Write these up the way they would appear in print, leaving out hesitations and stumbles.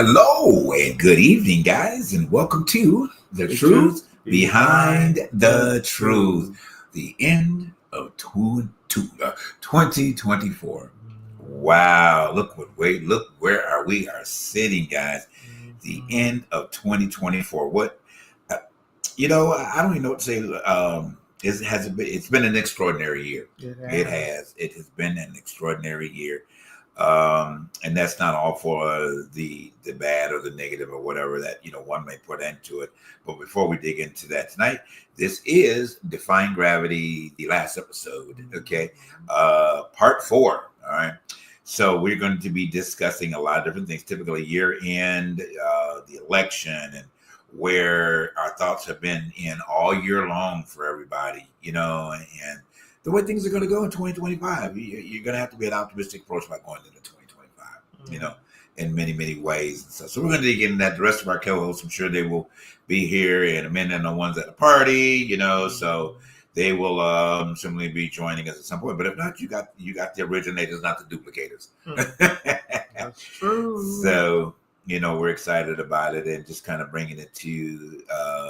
Hello and good evening, guys, and welcome to The Truth Behind the Truth, the end of 2024. Wow, look where we are sitting, guys. The end of 2024. I don't even know what to say. It's been an extraordinary year. It has been an extraordinary year. And that's not all for the bad or the negative or whatever that one may put into it. But before we dig into that tonight, this is Defying Gravity, the last episode. Okay, part 4. All right. So we're going to be discussing a lot of different things. Typically, year end, the election, and where our thoughts have been in all year long for everybody. And the way things are going to go in 2025. You're going to have to be an optimistic approach about going into 2025, in many, many ways. So we're going to dig into that. The rest of our co-hosts, I'm sure they will be here in a minute, and the ones at the party, so they will simply be joining us at some point. But if not, you got the originators, not the duplicators. That's true. So, we're excited about it and just kind of bringing it to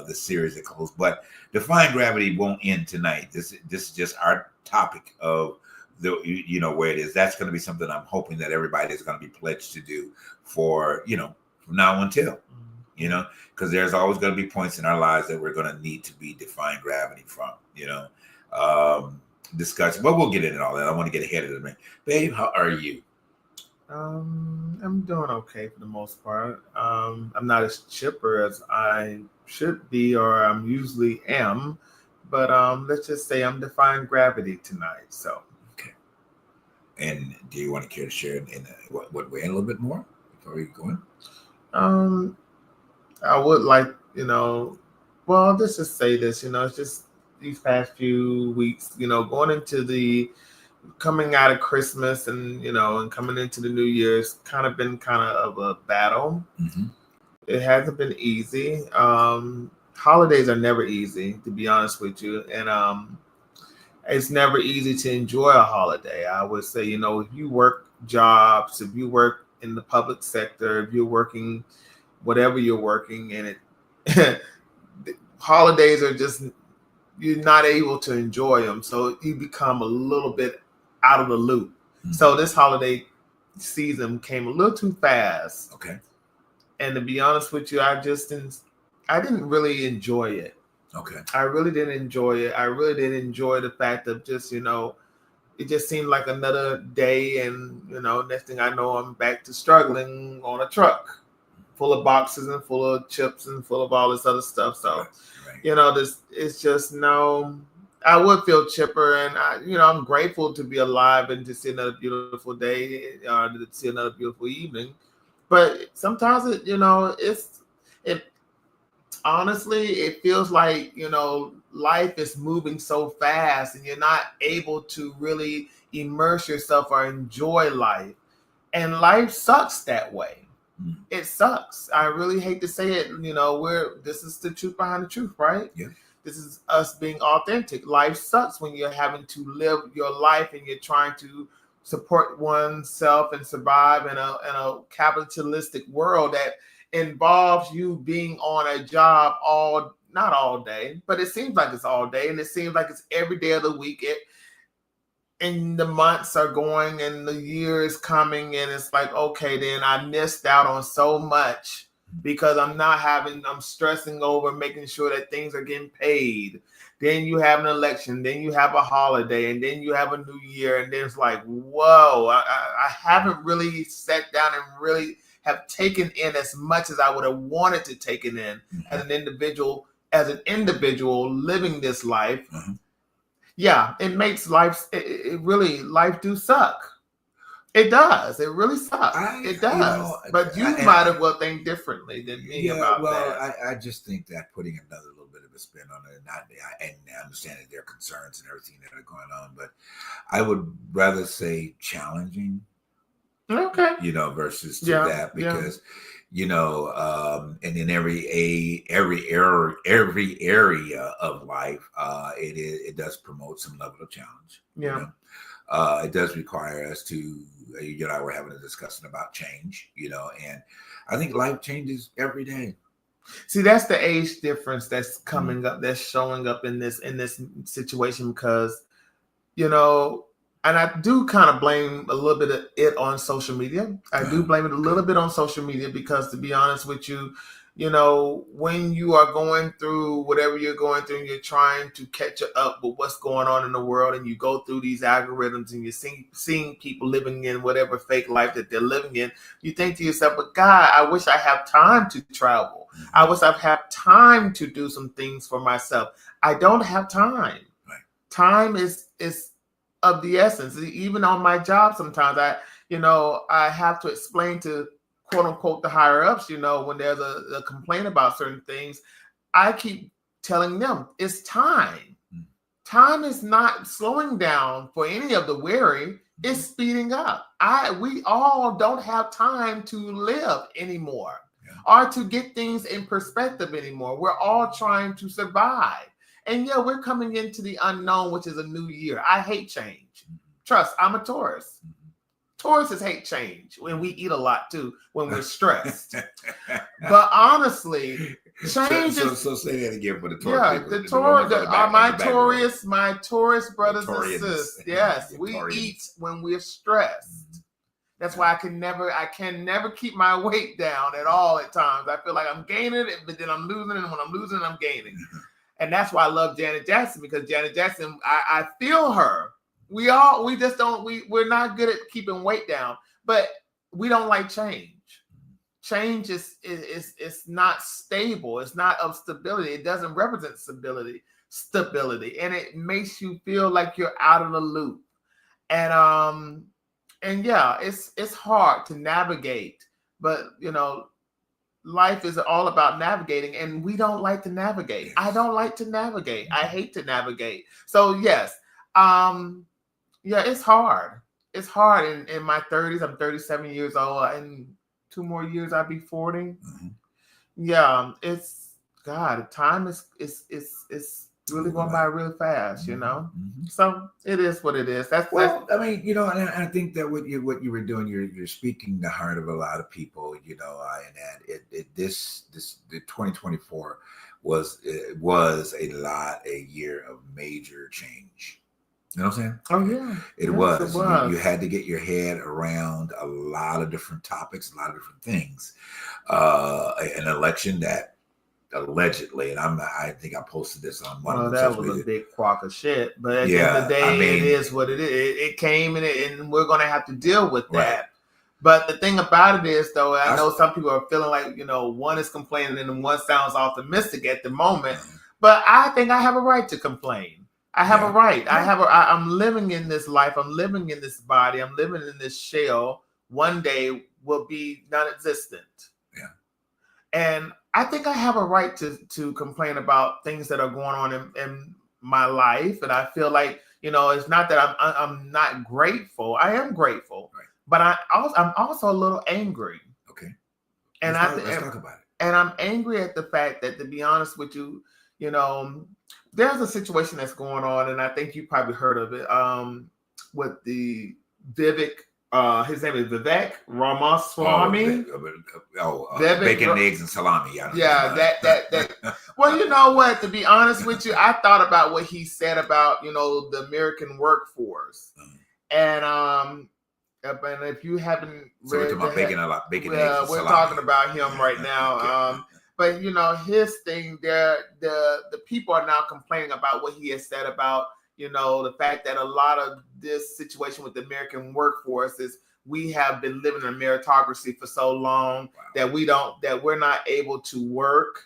the series that close. But Defying Gravity won't end tonight. This is just our topic of where it is. That's going to be something I'm hoping that everybody is going to be pledged to do for, from now until, because there's always going to be points in our lives that we're going to need to be defying gravity from, discussion. But we'll get into all that. I want to get ahead of it. Babe, how are you? I'm doing okay for the most part. I'm not as chipper as I should be, or I'm usually am, but let's just say I'm defying gravity tonight. So okay. And do you want to care to share in what way a little bit more before we go in? I would like, well, let's just say this, it's just these past few weeks, going into the coming out of Christmas and and coming into the New Year's kind of been of a battle. Mm-hmm. It hasn't been easy. Holidays are never easy, to be honest with you, and it's never easy to enjoy a holiday. I would say, if you work jobs, if you work in the public sector, if you're working whatever you're working, and it holidays are just, you're not able to enjoy them, so you become a little bit out of the loop. Mm-hmm. So this holiday season came a little too fast. Okay. And to be honest with you, I didn't really enjoy it. Okay. I really didn't enjoy it. I really didn't enjoy the fact of just, it just seemed like another day, and next thing I know, I'm back to struggling on a truck full of boxes and full of chips and full of all this other stuff. So, right. this it's just I would feel chipper, and I'm grateful to be alive and to see another beautiful day, to see another beautiful evening. But sometimes it honestly, it feels like, life is moving so fast and you're not able to really immerse yourself or enjoy life. And life sucks that way. Mm. It sucks. I really hate to say it. This is the truth behind the truth, right? Yeah. This is us being authentic. Life sucks when you're having to live your life and you're trying to support oneself and survive in a capitalistic world that involves you being on a job not all day, but it seems like it's all day, and it seems like it's every day of the week. And the months are going and the year is coming, and it's like, okay, then I missed out on so much because I'm stressing over making sure that things are getting paid. Then you have an election, then you have a holiday, and then you have a new year, and then it's like, whoa, I haven't really sat down and really have taken in as much as I would have wanted to take it in as an individual living this life. Mm-hmm. Yeah, it makes life do suck. It does. It really sucks. It does. But you might have well think differently than me about that. I just think that putting another little bit of a spin on it, and I understand that there are concerns and everything that are going on, but I would rather say challenging. Okay. Versus to that, because and in every area of life, it does promote some level of challenge. Yeah. it does require us to, you and I were having a discussion about change, and I think life changes every day. See, that's the age difference that's coming up, that's showing up in this situation, because, and I do kind of blame a little bit of it on social media. I do blame it a little bit on social media because, to be honest with you, when you are going through whatever you're going through and you're trying to catch up with what's going on in the world, and you go through these algorithms and you're seeing people living in whatever fake life that they're living in, you think to yourself, but God, I wish I have time to travel. I wish I have time to do some things for myself. I don't have time. Right. Time is of the essence. Even on my job, sometimes I have to explain to, quote unquote, the higher ups, when there's a complaint about certain things, I keep telling them it's time. Time is not slowing down for any of the weary. It's speeding up. We all don't have time to live anymore, or to get things in perspective anymore. We're all trying to survive. And yeah, we're coming into the unknown, which is a new year. I hate change. Trust, I'm a Taurus. Tauruses hate change, when we eat a lot too, when we're stressed. But honestly, change is... So say that again for the Taurus. My Taurus brothers and sisters. Yes, we eat when we're stressed. That's why I can never keep my weight down at all at times. I feel like I'm gaining it, but then I'm losing it, and when I'm losing it, I'm gaining. And that's why I love Janet Jackson, because Janet Jackson, I feel her. We're not good at keeping weight down, but we don't like change. Change is not stable. It's not of stability. It doesn't represent stability, and it makes you feel like you're out of the loop. And yeah, it's hard to navigate, but life is all about navigating, and we don't like to navigate. I don't like to navigate. I hate to navigate. So yes, yeah, it's hard. It's hard in my 30s. I'm 37 years old. In 2 more years, I'll be 40. Mm-hmm. Yeah, time is really going by really fast, Mm-hmm. So it is what it is. I mean, and I think that what you were doing, you're speaking the heart of a lot of people, and that this 2024 was a year of major change. You know what I'm saying? Oh yeah, it was. You had to get your head around a lot of different topics, a lot of different things. An election that allegedly, and I think I posted this on one of the that was a big crock of shit. But at the end of the day, it is what it is. It came and we're going to have to deal with that. Right. But the thing about it is, though, I know some people are feeling like, one is complaining and one sounds optimistic at the moment. But I think I have a right to complain. I have a right. Yeah. I'm living in this life. I'm living in this body. I'm living in this shell. One day will be non-existent. Yeah. And I think I have a right to complain about things that are going on in my life. And I feel like, it's not that I'm not grateful. I am grateful. Right. But I'm also a little angry. Okay. And let's talk about it. And I'm angry at the fact that, to be honest with you, there's a situation that's going on, and I think you probably heard of it, with the Vivek, his name is Vivek Ramaswamy. Bacon, eggs, and salami. Yeah, that. Well, you know what? To be honest with you, I thought about what he said about, the American workforce. And if you haven't read... So we're talking about bacon, eggs, and salami. We're talking about him right now. Okay. But his thing there, the people are now complaining about what he has said about, the fact that a lot of this situation with the American workforce is we have been living in a meritocracy for so long that we're not able to work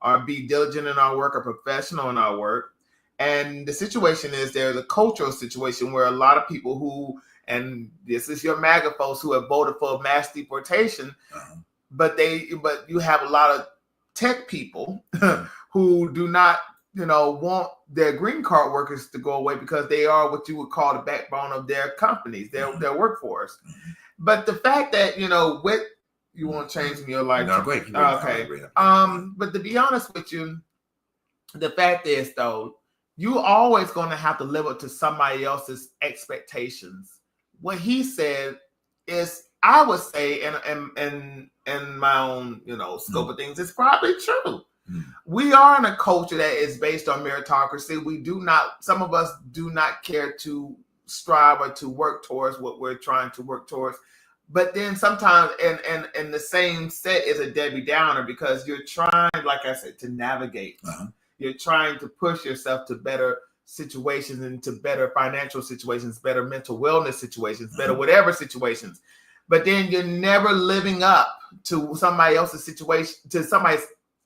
or be diligent in our work or professional in our work. And the situation is there's a cultural situation where a lot of people who, and this is your MAGA folks who have voted for mass deportation, but you have a lot of tech people who do not, want their green card workers to go away because they are what you would call the backbone of their companies, their workforce. But the fact that, with you want to change in your life. No, great. Okay. But to be honest with you, the fact is, though, you always going to have to live up to somebody else's expectations. What he said is, I would say, in my own, scope of things, it's probably true. We are in a culture that is based on meritocracy. Some of us do not care to strive or to work towards what we're trying to work towards. But then sometimes, and the same set is a Debbie Downer, because you're trying, like I said, to navigate. You're trying to push yourself to better situations and to better financial situations, better mental wellness situations, better whatever situations. But then you're never living up to somebody else's situation, to somebody's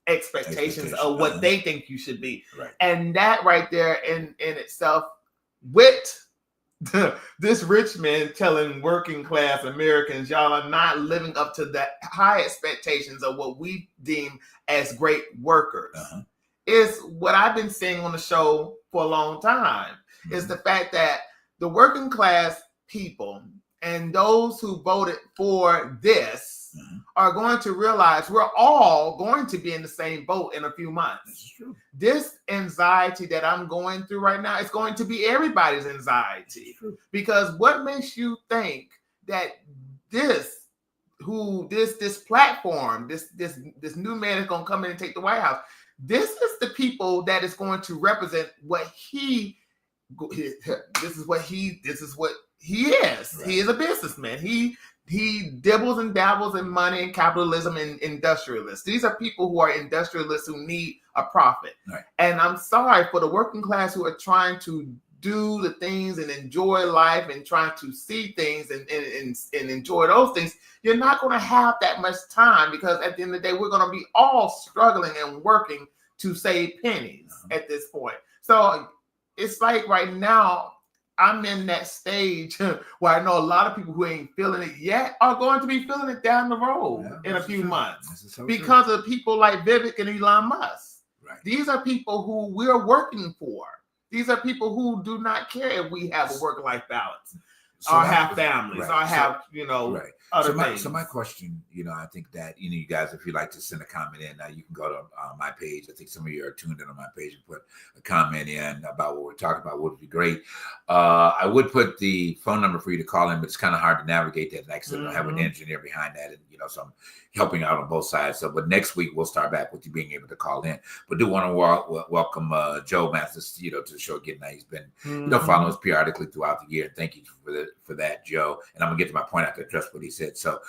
expectations of what they think you should be. Right. And that right there in itself, with this rich man telling working class Americans, y'all are not living up to the high expectations of what we deem as great workers, is what I've been saying on the show for a long time, is the fact that the working class people and those who voted for this are going to realize we're all going to be in the same boat in a few months. This anxiety that I'm going through right now is going to be everybody's anxiety, because what makes you think that this platform, this new man is going to come in and take the White House? This is the people that is going to represent what this is what he is. Right. He is a businessman. He dibbles and dabbles in money and capitalism and industrialists. These are people who are industrialists who need a profit. Right. And I'm sorry for the working class who are trying to do the things and enjoy life and trying to see things and enjoy those things. You're not going to have that much time, because at the end of the day, we're going to be all struggling and working to save pennies at this point. So it's like right now, I'm in that stage where I know a lot of people who ain't feeling it yet are going to be feeling it down the road in a few months, because of people like Vivek and Elon Musk. Right. These are people who we're working for. These are people who do not care if we have a work-life balance, or have families, or have, other things. So my question, I think that, you guys, if you'd like to send a comment in, you can go to my page. I think some of you are tuned in on my page and put a comment in about what we're talking about. Would be great. I would put the phone number for you to call in, but it's kind of hard to navigate that. Like I said, I have an engineer behind that, and so I'm helping out on both sides. So, but next week we'll start back with you being able to call in. But do want to welcome Joe Mathis, to the show again. Now he's been, following us periodically throughout the year. Thank you for that, Joe. And I'm gonna get to my point after I address what he said. So,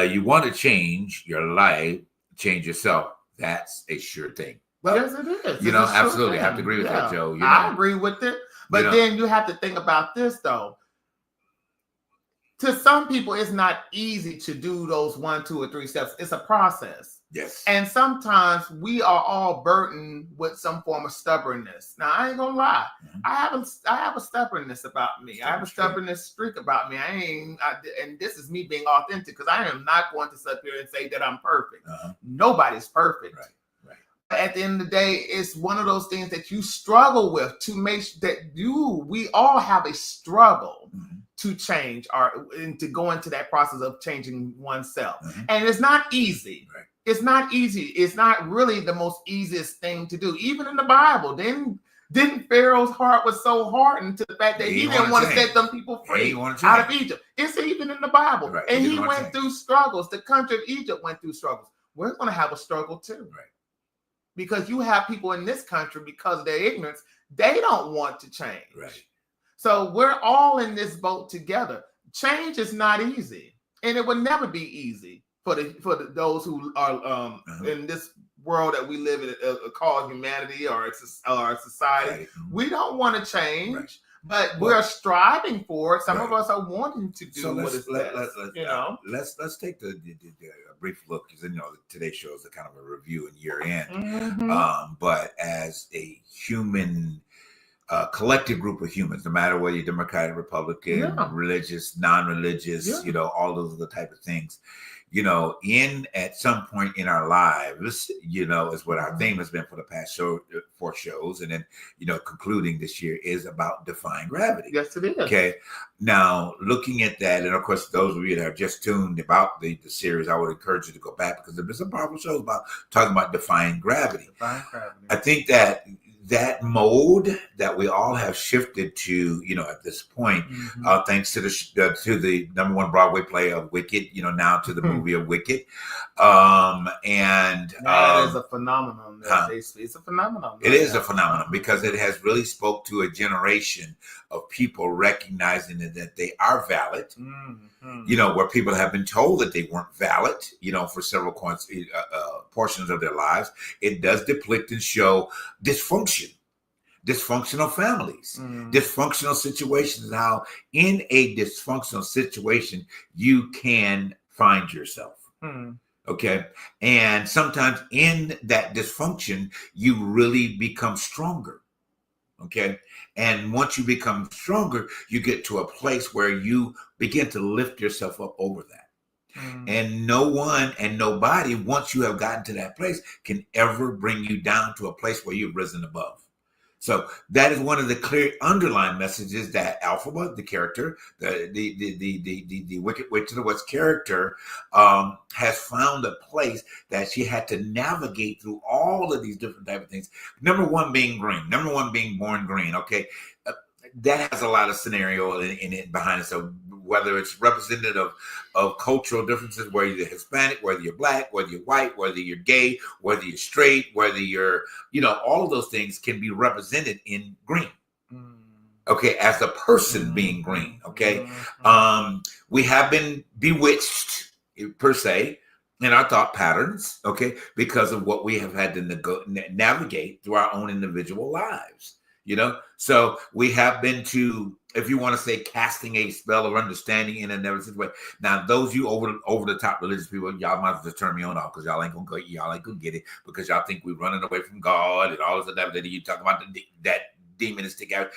you want to change your life, change yourself. That's a sure thing. Well, yes, it is. Absolutely. I have to agree with that, Joe. I agree with it. But then you have to think about this, though. To some people, it's not easy to do those 1, 2, or 3 steps. It's a process. Yes. And sometimes we are all burdened with some form of stubbornness. Now, I ain't gonna lie. I have a stubbornness about me. I have a stubbornness streak about me. And this is me being authentic, because I am not going to sit here and say that I'm perfect. Nobody's perfect. Right. At the end of the day, it's one of those things that you struggle with to make that we all have a struggle to change and to go into that process of changing oneself. And it's not easy. Right. It's not easy. It's not really the most easiest thing to do. Even in the Bible, didn't Pharaoh's heart was so hardened to the fact that he didn't want to set them people free out of Egypt. It's even in the Bible. Right. And he went through struggles. The country of Egypt went through struggles. We're going to have a struggle too. Right. Because you have people in this country, because of their ignorance, they don't want to change. Right. So we're all in this boat together. Change is not easy, and it will never be easy for those who are in this world that we live in, called humanity or society. Right. We don't want to change, but we're striving for it. Some of us are wanting to do what is best. Let's take a brief look, because today's show is a kind of a review and year end. But as a human, collective group of humans, no matter whether you're Democratic, Republican, religious, non-religious, all those are the type of things. At some point in our lives, is what our theme has been for the past 4 shows. And then, concluding this year is about defying gravity. Yes, it is. Okay. Now, looking at that, and of course, those of you that are just tuned about the series, I would encourage you to go back, because there's been some powerful shows about talking about defying gravity. I think that that mode that we all have shifted to, at this point, thanks to the number one Broadway play of Wicked, now to the movie of Wicked, and that is a phenomenon. It's a phenomenon. It is a phenomenon because it has really spoke to a generation of people recognizing that they are valid. Where people have been told that they weren't valid, for several portions of their lives. It does depict and show dysfunction, dysfunctional families, dysfunctional situations. How in a dysfunctional situation you can find yourself. Okay. And sometimes in that dysfunction, you really become stronger. Okay. And once you become stronger, you get to a place where you begin to lift yourself up over that. And no one and nobody, once you have gotten to that place, can ever bring you down to a place where you've risen above. So that is one of the clear underlying messages that Alphaba, the character, the Wicked Witch of the West character, has found a place that she had to navigate through all of these different type of things. Number one being green. Number one being born green. Okay, that has a lot of scenario in it behind it. So whether it's representative of cultural differences, whether you're Hispanic, whether you're Black, whether you're white, whether you're gay, whether you're straight, whether you're, all of those things can be represented in green. Okay, as the person being green. Okay, we have been bewitched per se in our thought patterns. Okay, because of what we have had to navigate through our own individual lives. So we have been to, if you want to say, casting a spell of understanding in another situation. Now, those you over the top religious people, y'all might just turn me on off because y'all ain't gonna get it because y'all think we're running away from God and all this stuff that you talk about that demonistic out.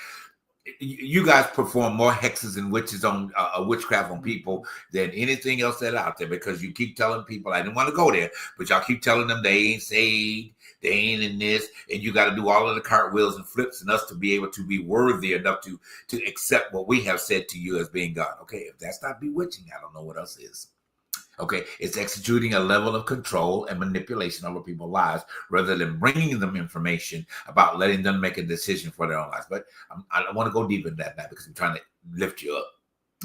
You guys perform more hexes and witches on witchcraft on people than anything else that's out there because you keep telling people, I didn't want to go there, but y'all keep telling them they ain't saved, they ain't in this, and you got to do all of the cartwheels and flips and us to be able to be worthy enough to accept what we have said to you as being God. Okay, if that's not bewitching, I don't know what else is. Okay, it's executing a level of control and manipulation over people's lives rather than bringing them information about letting them make a decision for their own lives. But I don't want to go deep in that now because I'm trying to lift you up.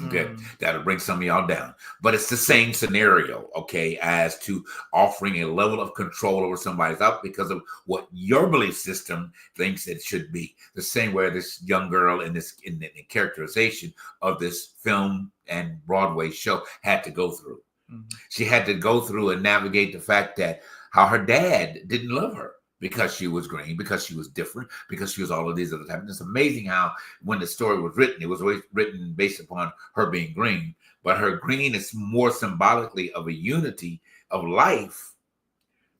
Okay, that'll bring some of y'all down. But it's the same scenario, okay, as to offering a level of control over somebody's life because of what your belief system thinks it should be. The same way this young girl in the characterization of this film and Broadway show had to go through. She had to go through and navigate the fact that how her dad didn't love her because she was green, because she was different, because she was all of these other types. And it's amazing how when the story was written, it was always written based upon her being green. But her green is more symbolically of a unity of life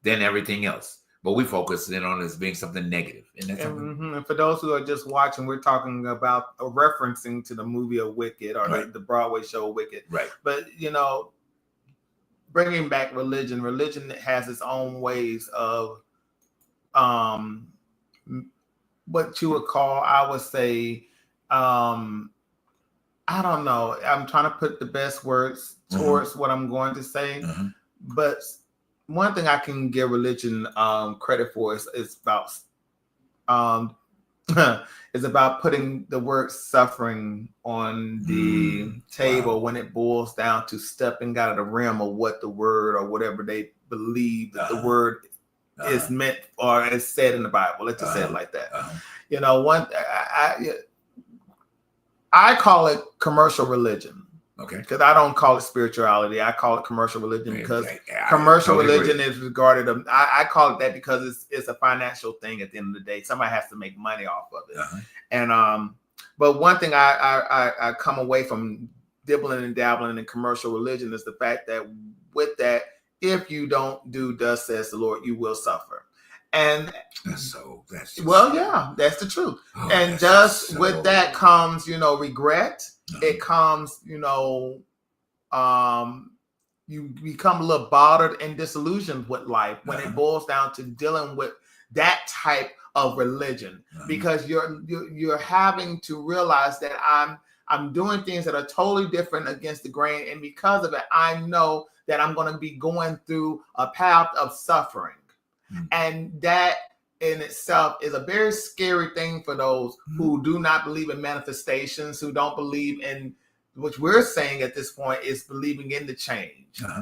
than everything else. But we focus in on it as being something negative. And for those who are just watching, we're talking about referencing to the movie of Wicked or the Broadway show Wicked. Right. But, bringing back religion has its own ways of what you would call, I would say, I don't know. I'm trying to put the best words towards what I'm going to say. But one thing I can give religion credit for is about is about putting the word suffering on the table when it boils down to stepping out of the realm of what the word or whatever they believe that the word is meant or is said in the Bible. Let's just say it like that. I call it commercial religion. Okay. Because I don't call it spirituality. I call it commercial religion because commercial religion is regarded. I call it that because it's a financial thing at the end of the day. Somebody has to make money off of it. And but one thing I come away from dibbling and dabbling in commercial religion is the fact that with that, if you don't do thus says the Lord, you will suffer. And that's the truth. And thus with that comes, regret. It comes, you become a little bothered and disillusioned with life when it boils down to dealing with that type of religion, because you're having to realize that I'm doing things that are totally different against the grain, and because of it, I know that I'm going to be going through a path of suffering, and that in itself is a very scary thing for those who do not believe in manifestations, who don't believe in, which we're saying at this point is believing in the change.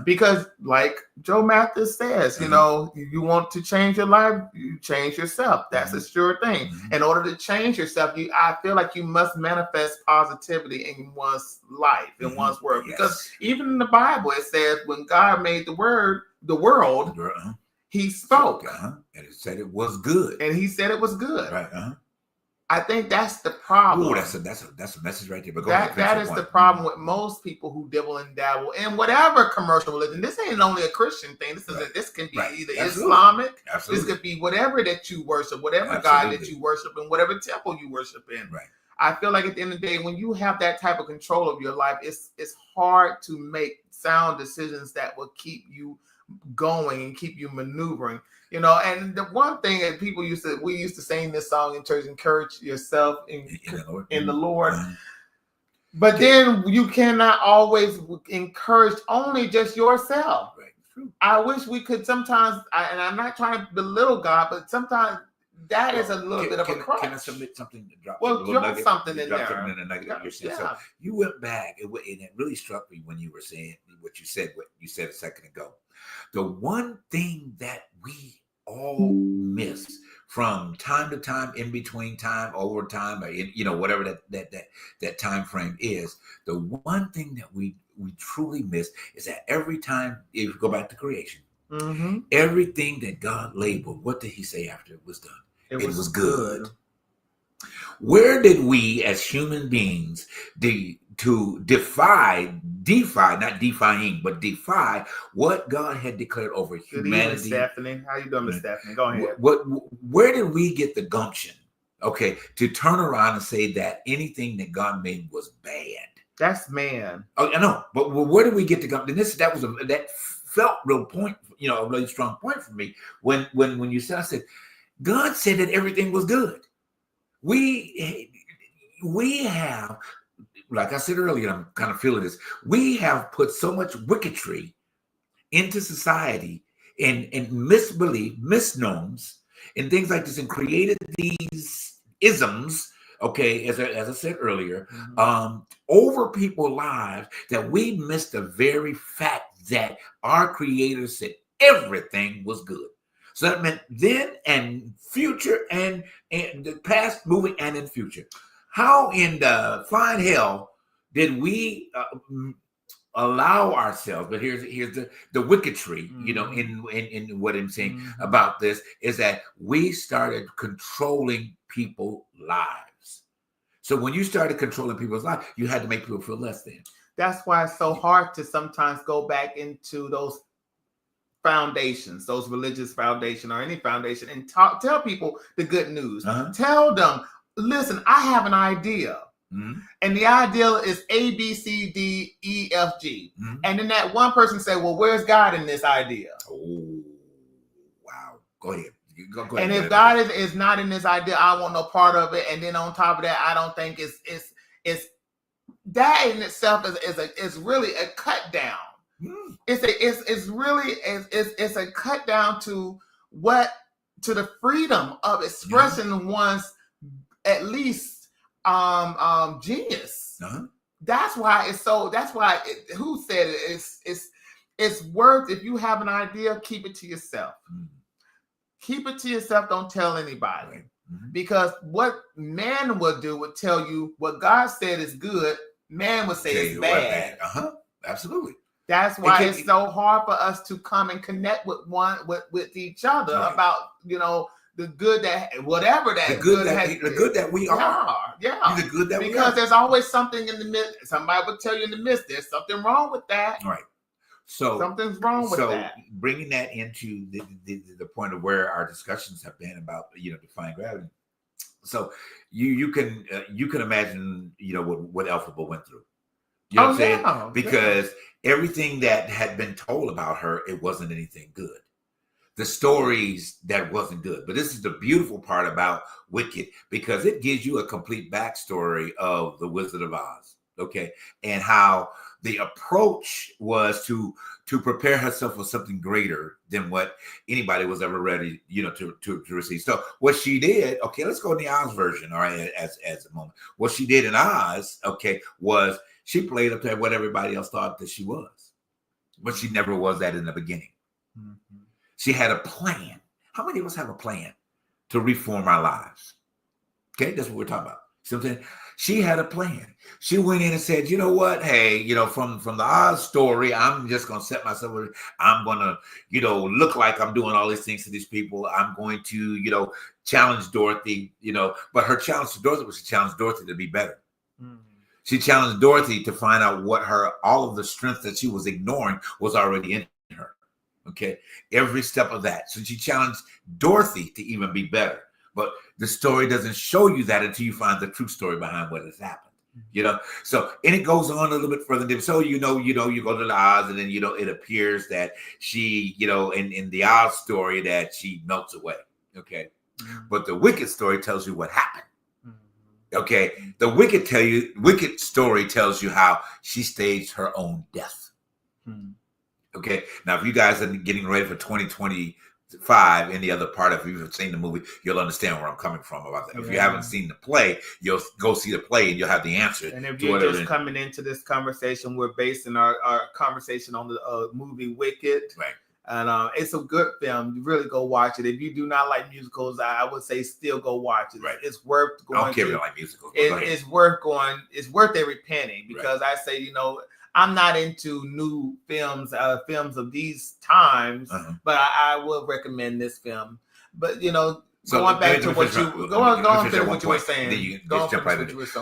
Because like Joe Mathis says, you know, you want to change your life, you change yourself. That's a sure thing. In order to change yourself, I feel like you must manifest positivity in one's life, in one's world. Because even in the Bible, it says when God made the world, he spoke. And it said it was good. And he said it was good. Right. I think that's the problem. Oh, that's a message right there. But that is the problem with most people who dibble and dabble in whatever commercial religion. This ain't only a Christian thing. This can be either Islamic. This could be whatever that you worship, whatever God that you worship, and whatever temple you worship in. Right. I feel like at the end of the day, when you have that type of control of your life, it's hard to make sound decisions that will keep you going and keep you maneuvering. You know, and the one thing that we used to sing this song in church, encourage yourself in the Lord. But then you cannot always encourage only just yourself. Right. True. I wish we could sometimes, and I'm not trying to belittle God, but sometimes that is a little bit of a crutch. Can I submit something to drop? Drop something in there. Something in the nugget. So you went back, and it really struck me when you were saying what you said a second ago. The one thing that we all miss from time to time, in between time, over time, or whatever that time frame is, the one thing that we truly miss is that every time, if you go back to creation, everything that God labeled, what did he say after it was done? It was good. Where did we as human beings to defy, not defying, but defy what God had declared over humanity? Good evening, Stephanie. How you doing, Miss Stephanie? Go ahead. Where did we get the gumption, to turn around and say that anything that God made was bad? That's man. Oh, I know, but where did we get the gumption? That felt real point, a really strong point for me when you said, I said, God said that everything was good. We have, like I said earlier, I'm kind of feeling this. We have put so much wickedry into society and misbelief, misnomers, and things like this, and created these isms, as I said earlier, over people's lives, that we missed the very fact that our Creator said everything was good. So that meant then and future and the past, moving, and in future. How in the flying hell did we allow ourselves? But here's the wickedry, in what I'm saying about this is that we started controlling people's lives. So when you started controlling people's lives, you had to make people feel less than. That's why it's so hard to sometimes go back into those foundations, those religious foundation or any foundation, and tell people the good news. Tell them, listen, I have an idea. And the idea is A, B, C, D, E, F, G. And then that one person say, well, where's God in this idea? Oh, wow. Go ahead. Go ahead. And if God is not in this idea, I want no part of it. And then on top of that, I don't think it's that in itself is really a cut down. It's really a cut down to the freedom of expressing one's at least genius. That's why who said it? It's worth, if you have an idea, keep it to yourself. Keep it to yourself. Don't tell anybody. Because what man will do would tell you what God said is good. Man would say it's bad. Absolutely. That's why it's so hard for us to come and connect with each other about, the good that whatever that the good that we are. Yeah. The good that we are. Because there's always something in the midst. Somebody would tell you in the midst, there's something wrong with that. Right. So something's wrong with that. So bringing that into the point of where our discussions have been about, defying gravity. So you can imagine, what Elphaba went through. You know what I'm saying? Because everything that had been told about her, it wasn't anything good. The stories that wasn't good. But this is the beautiful part about Wicked, because it gives you a complete backstory of the Wizard of Oz. Okay, and how the approach was to prepare herself for something greater than what anybody was ever ready, to receive. So what she did, okay, let's go in the Oz version, all right, as a moment. What she did in Oz, okay, was she played up to what everybody else thought that she was, but she never was that in the beginning. Mm-hmm. She had a plan. How many of us have a plan to reform our lives? Okay, that's what we're talking about. See what I'm saying? She had a plan. She went in and said, you know what? Hey, from the Oz story, I'm just going to set myself, I'm going to, look like I'm doing all these things to these people. I'm going to, challenge Dorothy, but her challenge to Dorothy was to challenge Dorothy to be better. Mm-hmm. She challenged Dorothy to find out what all of the strength that she was ignoring was already in her. Okay. Every step of that. So she challenged Dorothy to even be better. But the story doesn't show you that until you find the true story behind what has happened, So, and it goes on a little bit further. So, you go to the Oz, and then, it appears that she, in the Oz story that she melts away. Okay. Mm-hmm. But the Wicked story tells you what happened. Mm-hmm. Okay. The Wicked story tells you how she staged her own death. Mm-hmm. Okay. Now, if you guys are getting ready for 2025, any other part of, if you've seen the movie, you'll understand where I'm coming from about that. Yeah. If you haven't seen the play, you'll go see the play and you'll have the answer. And if you're just coming into this conversation, we're basing our conversation on the movie Wicked. Right. And it's a good film. You really go watch it. If you do not like musicals, I would say still go watch it. Right. It's worth going. I don't care if you like musicals. It's worth going. It's worth every penny, because I say, I'm not into new films of these times, but I will recommend this film. But so going back to what you were saying.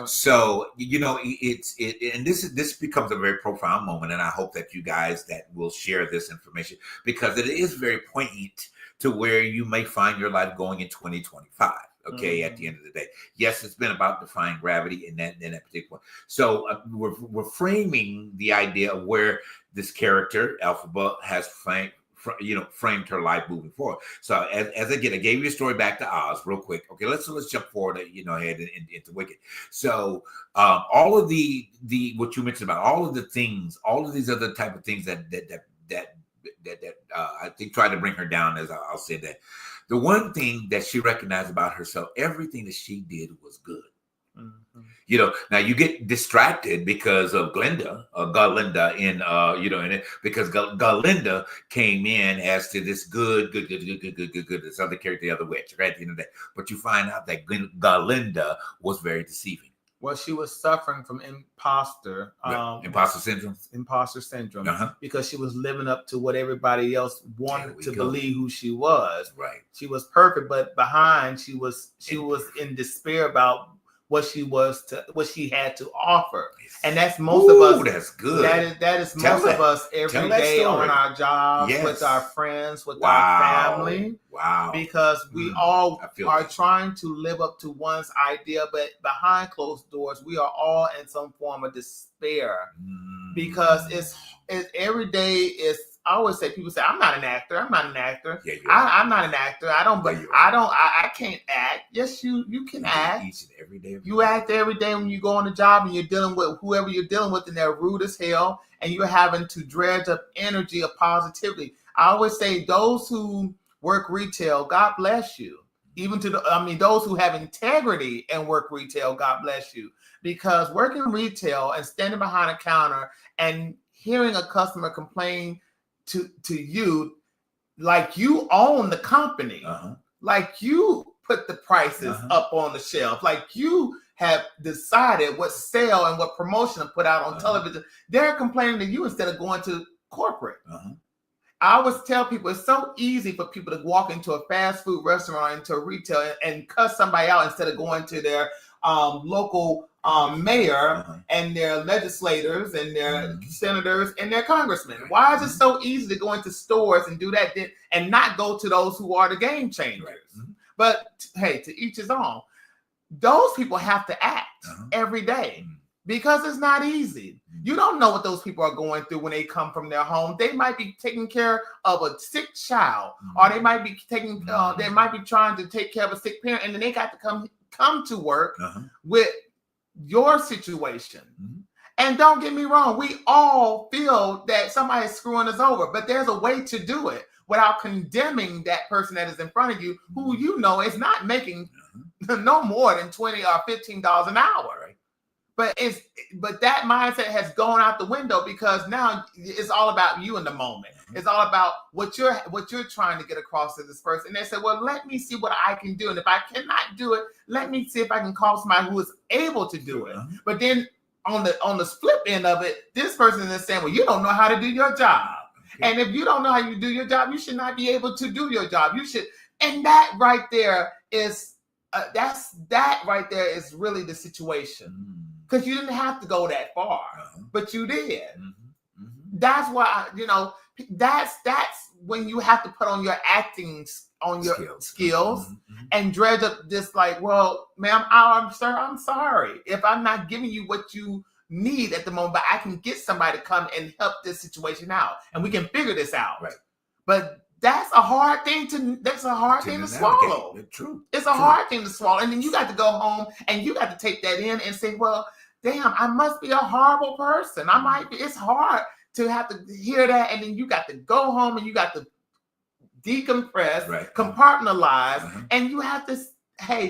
So and this becomes a very profound moment, and I hope that you guys that will share this information, because it is very poignant to where you may find your life going in 2025. Okay, at the end of the day, yes, it's been about defying gravity in that particular. So we're framing the idea of where this character Elphaba has framed her life moving forward. So as I gave you the story back to Oz real quick. Okay, let's jump forward, ahead into Wicked. So all of the what you mentioned about all of the things, all of these other type of things that I think tried to bring her down, as I'll say that. The one thing that she recognized about herself, everything that she did was good. Mm-hmm. Now you get distracted because of Galinda, in it, because Galinda came in as to this good, this other character, the other witch, right at the end of the day. But you find out that Galinda was very deceiving. Well, she was suffering from imposter syndrome. Imposter syndrome, because she was living up to what everybody else wanted to believe who she was. Right. She was perfect, but behind she was in despair about what she had to offer. And that's most of us. That's good. That is most of us every day on our jobs, with our friends, with our family. Wow. Because we all are trying to live up to one's idea, but behind closed doors, we are all in some form of despair. Because it's every day is. I always say, people say, I'm not an actor. I'm not an actor. Yeah, I'm not an actor. I can't act. Yes, you can act. Each and every day. You act every day when you go on the job and you're dealing with whoever you're dealing with, and they're rude as hell, and you're having to dredge up energy of positivity. I always say, those who work retail, God bless you. Even to those who have integrity and work retail, God bless you. Because working retail and standing behind a counter and hearing a customer complain to you, like you own the company, like you put the prices up on the shelf, like you have decided what sale and what promotion to put out on television. They're complaining to you instead of going to corporate. I always tell people, it's so easy for people to walk into a fast food restaurant, into a retail, and cuss somebody out instead of going to their local mayor and their legislators and their senators and their congressmen. Why is it so easy to go into stores and do that and not go to those who are the game changers? But hey, to each his own. Those people have to act every day, because it's not easy. You don't know what those people are going through when they come from their home. They might be taking care of a sick child, or they might be trying to take care of a sick parent, and then they got to come to work with your situation. And don't get me wrong, we all feel that somebody's screwing us over, but there's a way to do it without condemning that person that is in front of you, who you know is not making no more than $20 or $15 an hour. Right. But that mindset has gone out the window, because now it's all about you in the moment. It's all about what you're trying to get across to this person. And they say, well, let me see what I can do. And if I cannot do it, let me see if I can call somebody who is able to do it. But then on the flip end of it, this person is saying, well, you don't know how to do your job. And if you don't know how you do your job, you should not be able to do your job. You should, and that right there is that right there is really the situation. Because you didn't have to go that far, but you did. That's why, that's when you have to put on your acting, on your skills and dredge up this like, well, ma'am, I'm sorry if I'm not giving you what you need at the moment, but I can get somebody to come and help this situation out, and we can figure this out. Right. But that's a hard thing to swallow. True. It's a hard thing to swallow. And then you got to go home and you got to take that in and say, well, damn, I must be a horrible person. It's hard to have to hear that. And then you got to go home and you got to decompress, compartmentalize, and you have to,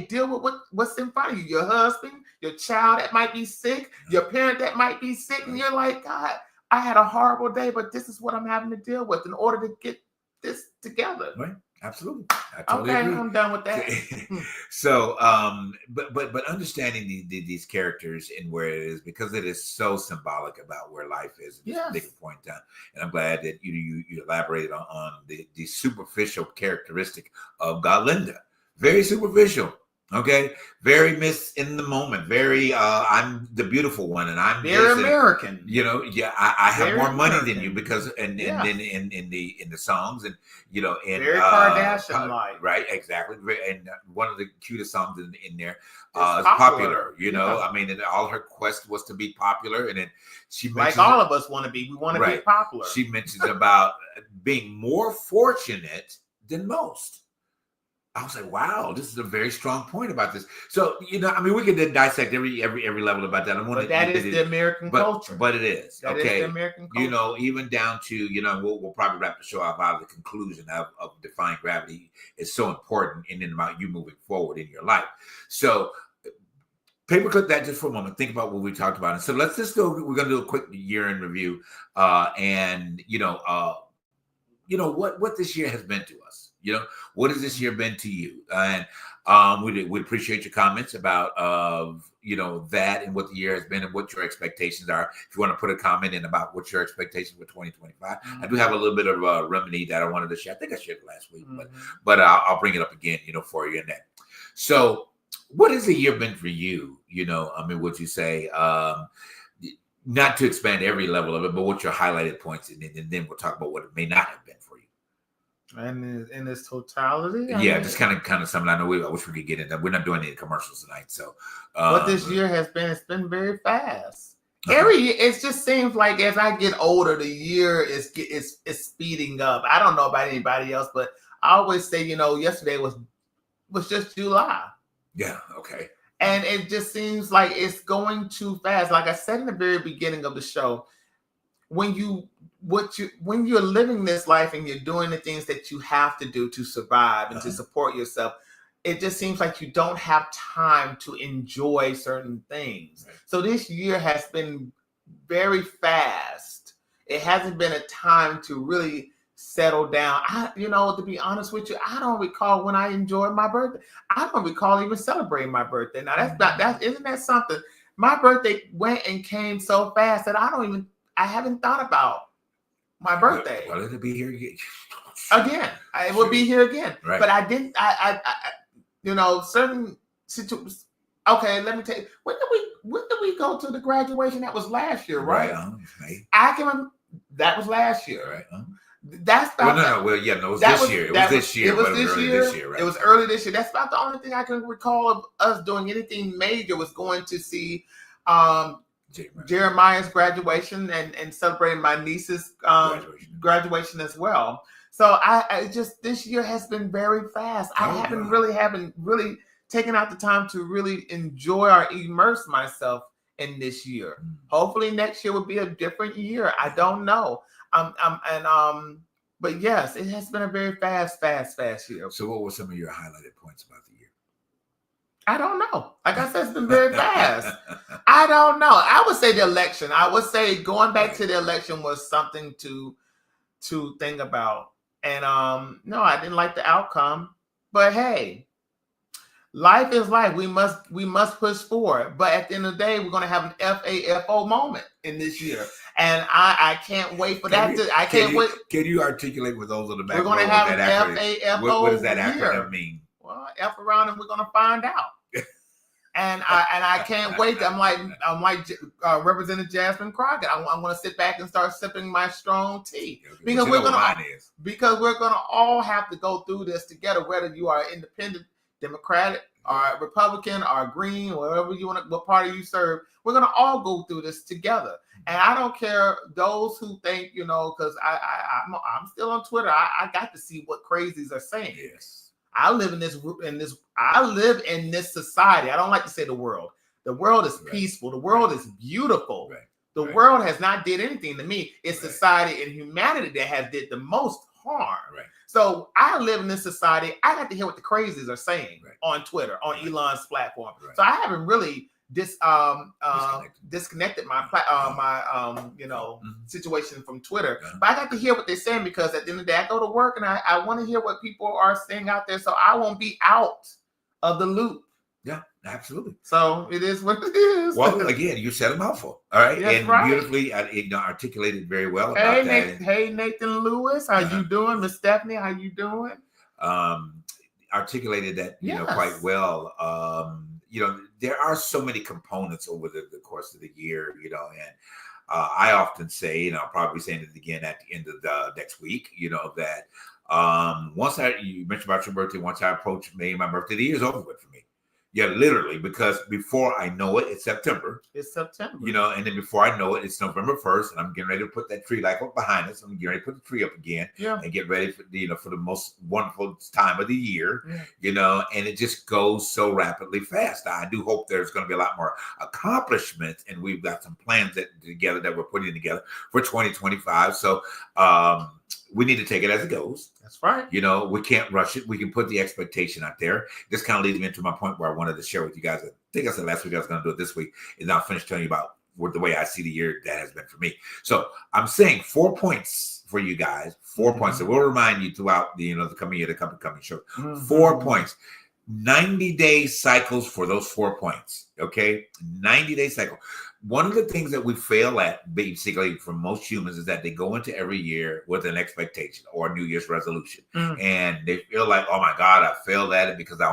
deal with what's in front of you. Your husband, your child that might be sick, your parent that might be sick. And you're like, God, I had a horrible day, but this is what I'm having to deal with in order to get this together. Right. Absolutely. I totally agree. I'm done with that. So, but understanding these characters and where it is, because it is so symbolic about where life is at this particular point in time. And I'm glad that you elaborated on the superficial characteristic of Galinda. Very superficial. Okay, very miss in the moment. Very, I'm the beautiful one, and I'm very American. I have more money than you because, and in the songs, and very Kardashian like, right? Exactly. And one of the cutest songs in there is popular. I mean, and all her quest was to be popular, and then she mentions, like all of us want to be. We want to be popular. She mentions about being more fortunate than most. I was like, wow, this is a very strong point about this. So, we could dissect every level about that. But that is the American culture. But it is. That is the American culture. Even down to, we'll probably wrap the show up out of the conclusion of Defying Gravity is so important in and about you moving forward in your life. So, paperclip that just for a moment. Think about what we talked about. And so let's just go, we're going to do a quick year in review. What this year has been to us. What has this year been to you? And we'd appreciate your comments about, that and what the year has been and what your expectations are. If you want to put a comment in about what your expectations for 2025. I do have a little bit of a remedy that I wanted to share. I think I shared it last week, but I'll bring it up again, for you in that. So what has the year been for you? Would you say, not to expand every level of it, but what's your highlighted points? And then we'll talk about what it may not have been for you. And in its totality, just kind of something. I know I wish we could get into. We're not doing any commercials tonight, so. What this year has been, it's been very fast. Every year, it just seems like as I get older, the year is speeding up. I don't know about anybody else, but I always say, yesterday was just July. Yeah. Okay. And it just seems like it's going too fast. Like I said in the very beginning of the show, when you're living this life and you're doing the things that you have to do to survive and to support yourself, it just seems like you don't have time to enjoy certain things. Right. So this year has been very fast. It hasn't been a time to really settle down. To be honest with you, I don't recall when I enjoyed my birthday. I don't recall even celebrating my birthday. Now isn't that something? My birthday went and came so fast that I haven't thought about my birthday. Well, it'll be here again. It will be here again. Right. But I didn't. Certain situations. Okay, let me tell you. When did we go to the graduation? That was last year, right? I can remember that was last year. Right. That's about it was this year. It was this year. Right? It was early this year. That's about the only thing I can recall of us doing anything major was going to see Jeremiah's graduation and celebrating my niece's graduation as well. So I just, this year has been very fast. I haven't really taken out the time to really enjoy or immerse myself in this year. Mm. Hopefully next year will be a different year. I don't know. But yes, it has been a very fast year. So what were some of your highlighted points about the year? I don't know. Like I said, it's been very fast. I don't know. I would say the election. I would say going back to the election was something to think about. And no, I didn't like the outcome. But hey, life is life. We must push forward. But at the end of the day, we're going to have an FAFO moment in this year. And I can't wait for that. I can't wait. Can you articulate with those on the back? We're going to have an FAFO. What does that acronym mean? Well, F around and we're going to find out. And I can't wait. I'm like Representative Jasmine Crockett. I'm going to sit back and start sipping my strong tea because we're going to all have to go through this together. Whether you are independent, Democratic, or Republican, or Green, whatever you want, what party you serve, we're going to all go through this together. And I don't care those who think, because I'm still on Twitter. I got to see what crazies are saying. Yes. I live in this society. I don't like to say the world. The world is peaceful. The world is beautiful. Right. The world has not did anything to me. It's society and humanity that has did the most harm. Right. So I live in this society. I got to hear what the crazies are saying on Twitter, on Elon's platform. Right. So I haven't really disconnected my situation from Twitter, but I got to hear what they're saying because at the end of the day, I go to work and I want to hear what people are saying out there, so I won't be out of the loop. Yeah, absolutely. So it is what it is. Well, again, you said a mouthful, all right, and beautifully articulated very well about that. Hey, Nathan Lewis, how you doing? Miss Stephanie, how you doing? Articulated that quite well. There are so many components over the course of the year, and I often say, and I'll probably be saying it again at the end of the next week, that you mentioned about your birthday, once I approach May, my birthday, the year's over with for me. Yeah, literally, because before I know it, it's September. It's September. And then before I know it, it's November 1st, and I'm getting ready to put that tree like up behind us. I'm getting ready to put the tree up again and get ready for for the most wonderful time of the year, and it just goes so rapidly fast. I do hope there's going to be a lot more accomplishments, and we've got some plans that we're putting together for 2025. So we need to take it as it goes. That's right. We can't rush it. We can put the expectation out there. This kind of leads me into my point where I wanted to share with you guys. I think I said last week I was going to do it this week, and I'll finish telling you about the way I see the year that has been for me. So I'm saying 4 points for you guys. 4 points that will remind you throughout the coming year, the coming show. 4 points. 90-day cycles for those 4 points. Okay, 90-day cycle. One of the things that we fail at, basically, for most humans, is that they go into every year with an expectation or a New Year's resolution, and they feel like, "Oh my God, I failed at it because I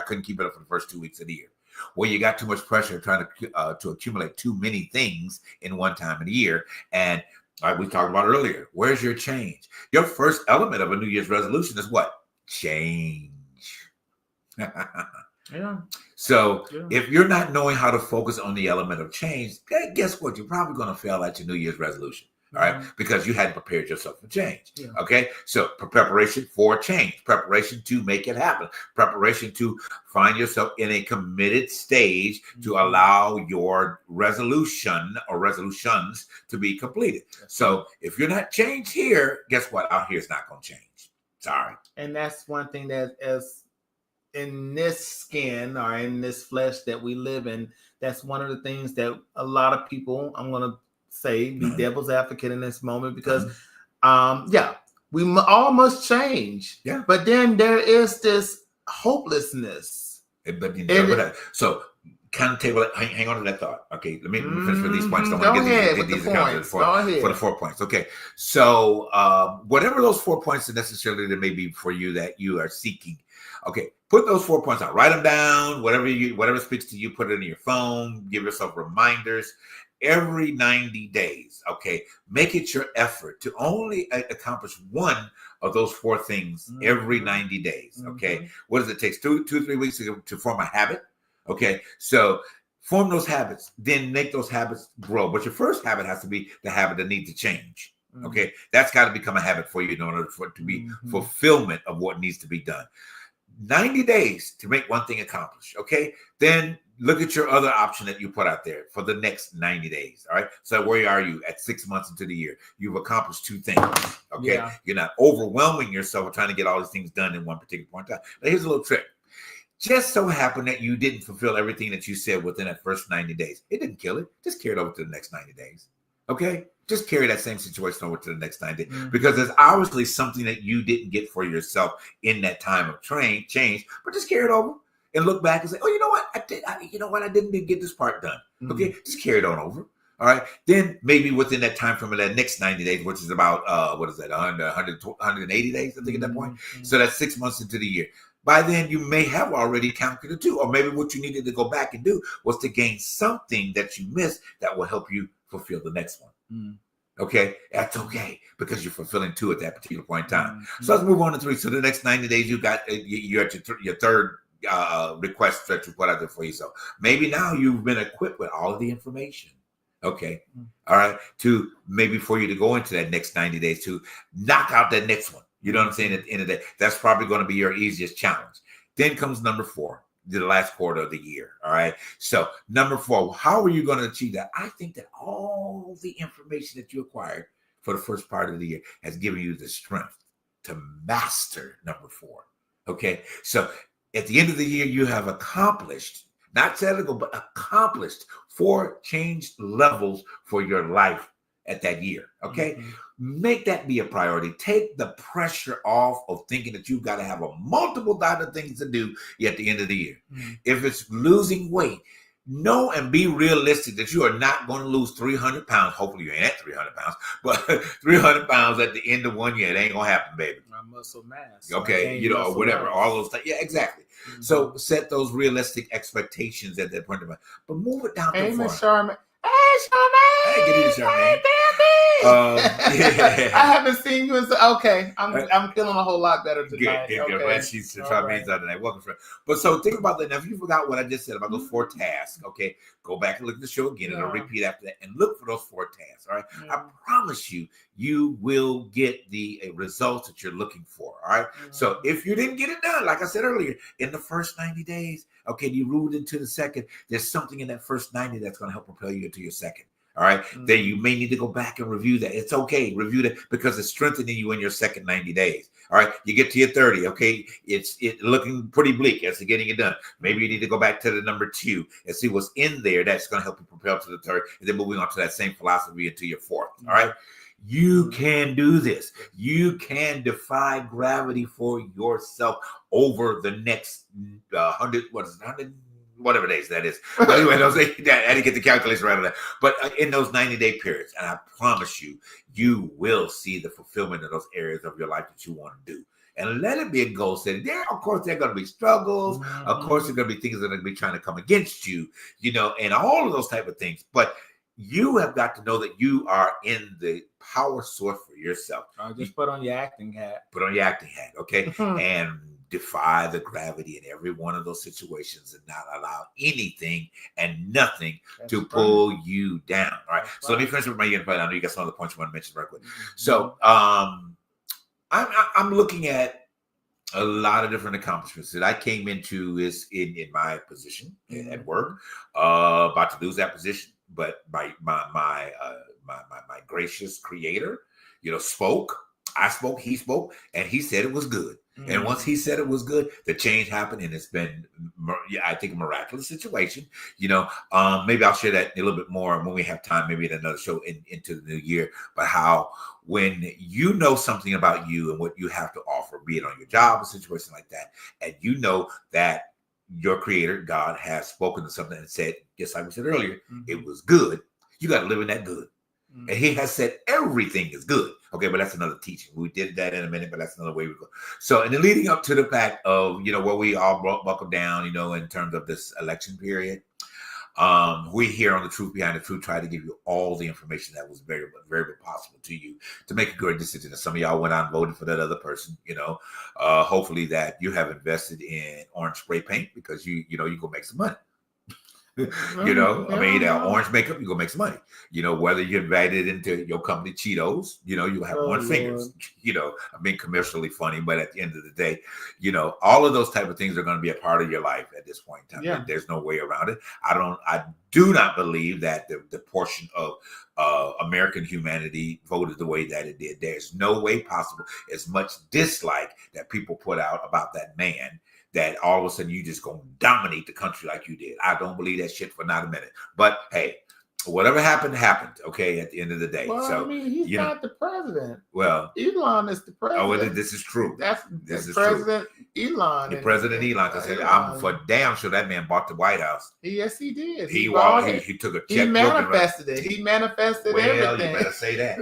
couldn't keep it up for the first 2 weeks of the year." Well, you got too much pressure trying to accumulate too many things in one time of the year, and like we talked about earlier, where's your change? Your first element of a New Year's resolution is what? Change. So if you're not knowing how to focus on the element of change, guess what? You're probably going to fail at your New Year's resolution. All right, because you hadn't prepared yourself for change. Okay, so preparation for change, preparation to make it happen, preparation to find yourself in a committed stage to allow your resolution or resolutions to be completed. So if you're not changed here, guess what? Out here is not going to change. Sorry. And that's one thing that is in this skin or in this flesh that we live in. That's one of the things that a lot of people, I'm going to say, be devil's advocate in this moment, because we all must change. But then there is this hopelessness. So kind of table it. Hang on to that thought. Okay, let me finish with these points. I want to get these accounted for the 4 points. Okay, so whatever those 4 points necessarily there may be for you that you are seeking. Okay, put those 4 points out. Write them down. Whatever speaks to you, put it in your phone. Give yourself reminders every 90 days. Okay, make it your effort to only accomplish one of those 4 things every 90 days. Okay, what does it take? 2-3 weeks to form a habit. Okay, so form those habits, then make those habits grow. But your first habit has to be the habit that needs to change. Okay, that's got to become a habit for you in order for it to be fulfillment of what needs to be done. 90 days to make one thing accomplished. Okay, then look at your other option that you put out there for the next 90 days. All right. So where are you at 6 months into the year? You've accomplished 2 things. Okay. Yeah. You're not overwhelming yourself with trying to get all these things done in one particular point in time. But here's a little trick. Just so happened that you didn't fulfill everything that you said within that first 90 days. It didn't kill it. Just carry it over to the next 90 days. Okay? Just carry that same situation over to the next 90 days. Because there's obviously something that you didn't get for yourself in that time of change, but just carry it over and look back and say, oh, you know what? I didn't get this part done. Okay? Just carry it on over. All right. Then maybe within that time frame of that next 90 days, which is about, 180 days, I think at that point. So that's 6 months into the year. By then, you may have already counted the 2, or maybe what you needed to go back and do was to gain something that you missed that will help you fulfill the next one. Okay, that's okay because you're fulfilling 2 at that particular point in time. So let's move on to 3. So the next 90 days, you're at your third request that you put out there for yourself. Maybe now you've been equipped with all of the information. Okay, all right, to maybe for you to go into that next 90 days to knock out that next one. You know what I'm saying? At the end of the day, that's probably going to be your easiest challenge. Then comes number 4, the last quarter of the year. All right. So number 4, how are you going to achieve that? I think that all the information that you acquired for the first part of the year has given you the strength to master number 4. Okay. So at the end of the year, you have accomplished, not set a goal, but accomplished 4 changed levels for your life at that year. Okay. Make that be a priority. Take the pressure off of thinking that you've got to have a multiple of things to do at the end of the year. If it's losing weight, know and be realistic that you are not going to lose 300 pounds. Hopefully you ain't at 300 pounds, but 300 pounds at the end of 1 year, it ain't going to happen, baby. My muscle mass. Okay. Or whatever, all those things. Yeah, exactly. So set those realistic expectations at that point. But move it down to 4. Charmaine. Hey, Charmaine. Hey, good evening, Charmaine. I haven't seen you in okay. I'm feeling a whole lot better tonight. Good. Okay. She's Charmaine's out tonight. Welcome, friend. But so think about that. Now, if you forgot what I just said about those 4 tasks, okay, go back and look at the show again. It'll repeat after that, and look for those 4 tasks. All right. I promise you will get the results that you're looking for. All right. So if you didn't get it done, like I said earlier, in the first 90 days, okay, you moved into the second. There's something in that first 90 that's going to help propel you into your second. All right. Then you may need to go back and review that. It's okay. Review that because it's strengthening you in your second 90 days. All right. You get to your 30. Okay. It's looking pretty bleak as to getting it done. Maybe you need to go back to the number 2 and see what's in there that's going to help you propel to the 3rd. And then moving on to that same philosophy into your 4th. All right. You can do this. You can defy gravity for yourself over the next 100. What is it? 100. Whatever days that is. But anyway, I didn't get the calculation right on that. But in those 90-day periods, and I promise you, you will see the fulfillment of those areas of your life that you want to do. And let it be a goal setting. Of course, there are going to be struggles. Of course, there are going to be things that are going to be trying to come against you, and all of those type of things. But you have got to know that you are in the power source for yourself. Just put on your acting hat. Put on your acting hat, okay? And defy the gravity in every one of those situations and not allow anything and nothing to pull you down. All right. So let me finish with my input. I know you got some other points you want to mention very quick. So I'm looking at a lot of different accomplishments that I came into is in my position at work, about to lose that position, but my gracious creator, spoke. I spoke, he spoke, and he said it was good. And once he said it was good, the change happened, and it's been, I think, a miraculous situation. Maybe I'll share that a little bit more when we have time, maybe in another show into the new year. But how when you know something about you and what you have to offer, be it on your job, a situation like that, and you know that your creator, God, has spoken to something and said, just like we said earlier, it was good. You got to live in that good. And he has said everything is good. Okay, but that's another teaching. We did that in a minute, but that's another way we go. So, and then leading up to the fact of, where we all buckle down, in terms of this election period, we here on The Truth Behind the Truth try to give you all the information that was very, very possible to you to make a good decision. And some of y'all went out and voted for that other person, hopefully that you have invested in orange spray paint because you go make some money. You know, I mean, orange makeup, you're gonna make some money. You know, whether you're invited into your company Cheetos, you know, you have orange fingers. You know, I'm being commercially funny, but at the end of the day, you know, all of those type of things are going to be a part of your life at this point in time. Yeah. There's no way around it. I do not believe that the portion of American humanity voted the way that it did. There's no way possible. As much dislike that people put out about that man, that all of a sudden you just gonna dominate the country like you did. I don't believe that shit for not a minute. But hey, whatever happened, happened. Okay, at the end of the day. Well, so I mean, he's not the president. Well, Elon is the president. Oh, well, this is true. This is President true. Elon. The President Elon. I said, I'm for damn sure that man bought the White House. Yes, he did. He took a check. He manifested it. He manifested everything. Well, you better say that.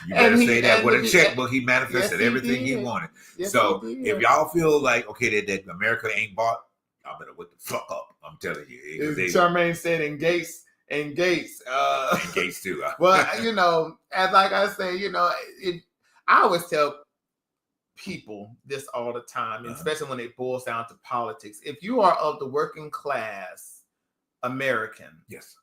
You better say that with a checkbook. He manifested everything he wanted. Yes, so if y'all feel like, okay, that America ain't bought, y'all better wake the fuck up. I'm telling you. Charmaine said, and Gates and Gates too. Well, you know, as like I say, you know, I always tell people this all the time, especially when it boils down to politics. If you are of the working class American, yes,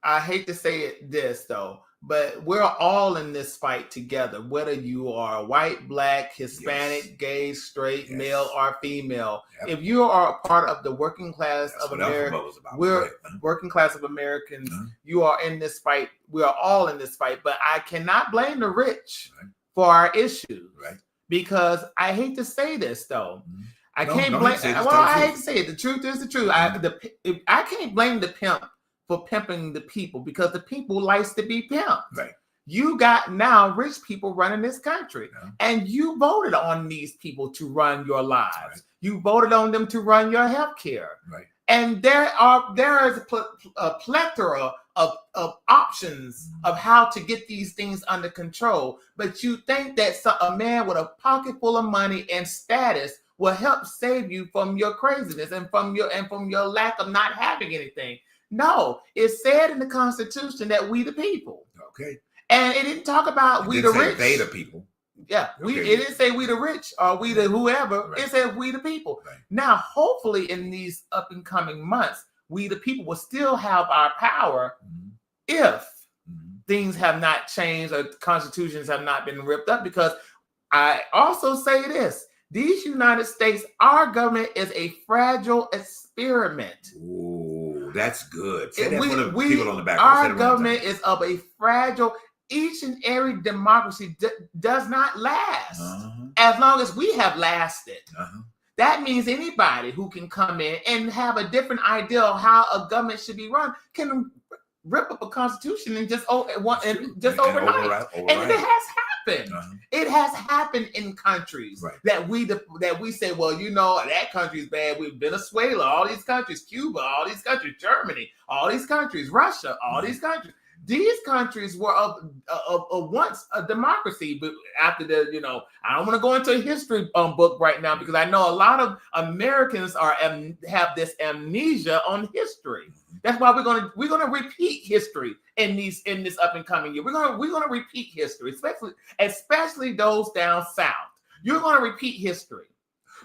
I hate to say this though, but we're all in this fight together, whether you are white, black, Hispanic, gay, straight, male, or female. Yep. If you are a part of the working class of America, we're working class of Americans, you are in this fight. We are all in this fight, but I cannot blame the rich for our issues. Right. Because I hate to say this though. I can't blame, I hate to say it. The truth is the truth. I can't blame the pimp for pimping the people, because the people likes to be pimped. Right. You got now rich people running this country, and you voted on these people to run your lives. Right. You voted on them to run your health care. Right. And there is a plethora of options of how to get these things under control. But you think that a man with a pocket full of money and status will help save you from your craziness and from your lack of not having anything. No, it said in the Constitution that we the people. Okay. And it didn't talk about we the rich. They the people. Yeah, it didn't say we the rich or we the whoever. Right. It said we the people. Right. Now, hopefully in these up and coming months, we the people will still have our power if things have not changed or constitutions have not been ripped up. Because I also say this, these United States, our government is a fragile experiment. Ooh, that's good. Say that for the people on the back. Our government is of a fragile. Each and every democracy does not last as long as we have lasted. That means anybody who can come in and have a different idea of how a government should be run can rip up a constitution and just overnight. And it has happened. It has happened in countries that we say, well, you know, that country is bad. With Venezuela, all these countries, Cuba, all these countries, Germany, all these countries, Russia, all these countries. These countries were of once a democracy, but after the, you know, I don't want to go into a history book right now because I know a lot of Americans have this amnesia on history. That's why we're gonna repeat history in this up and coming year. We're gonna repeat history, especially those down south. You're gonna repeat history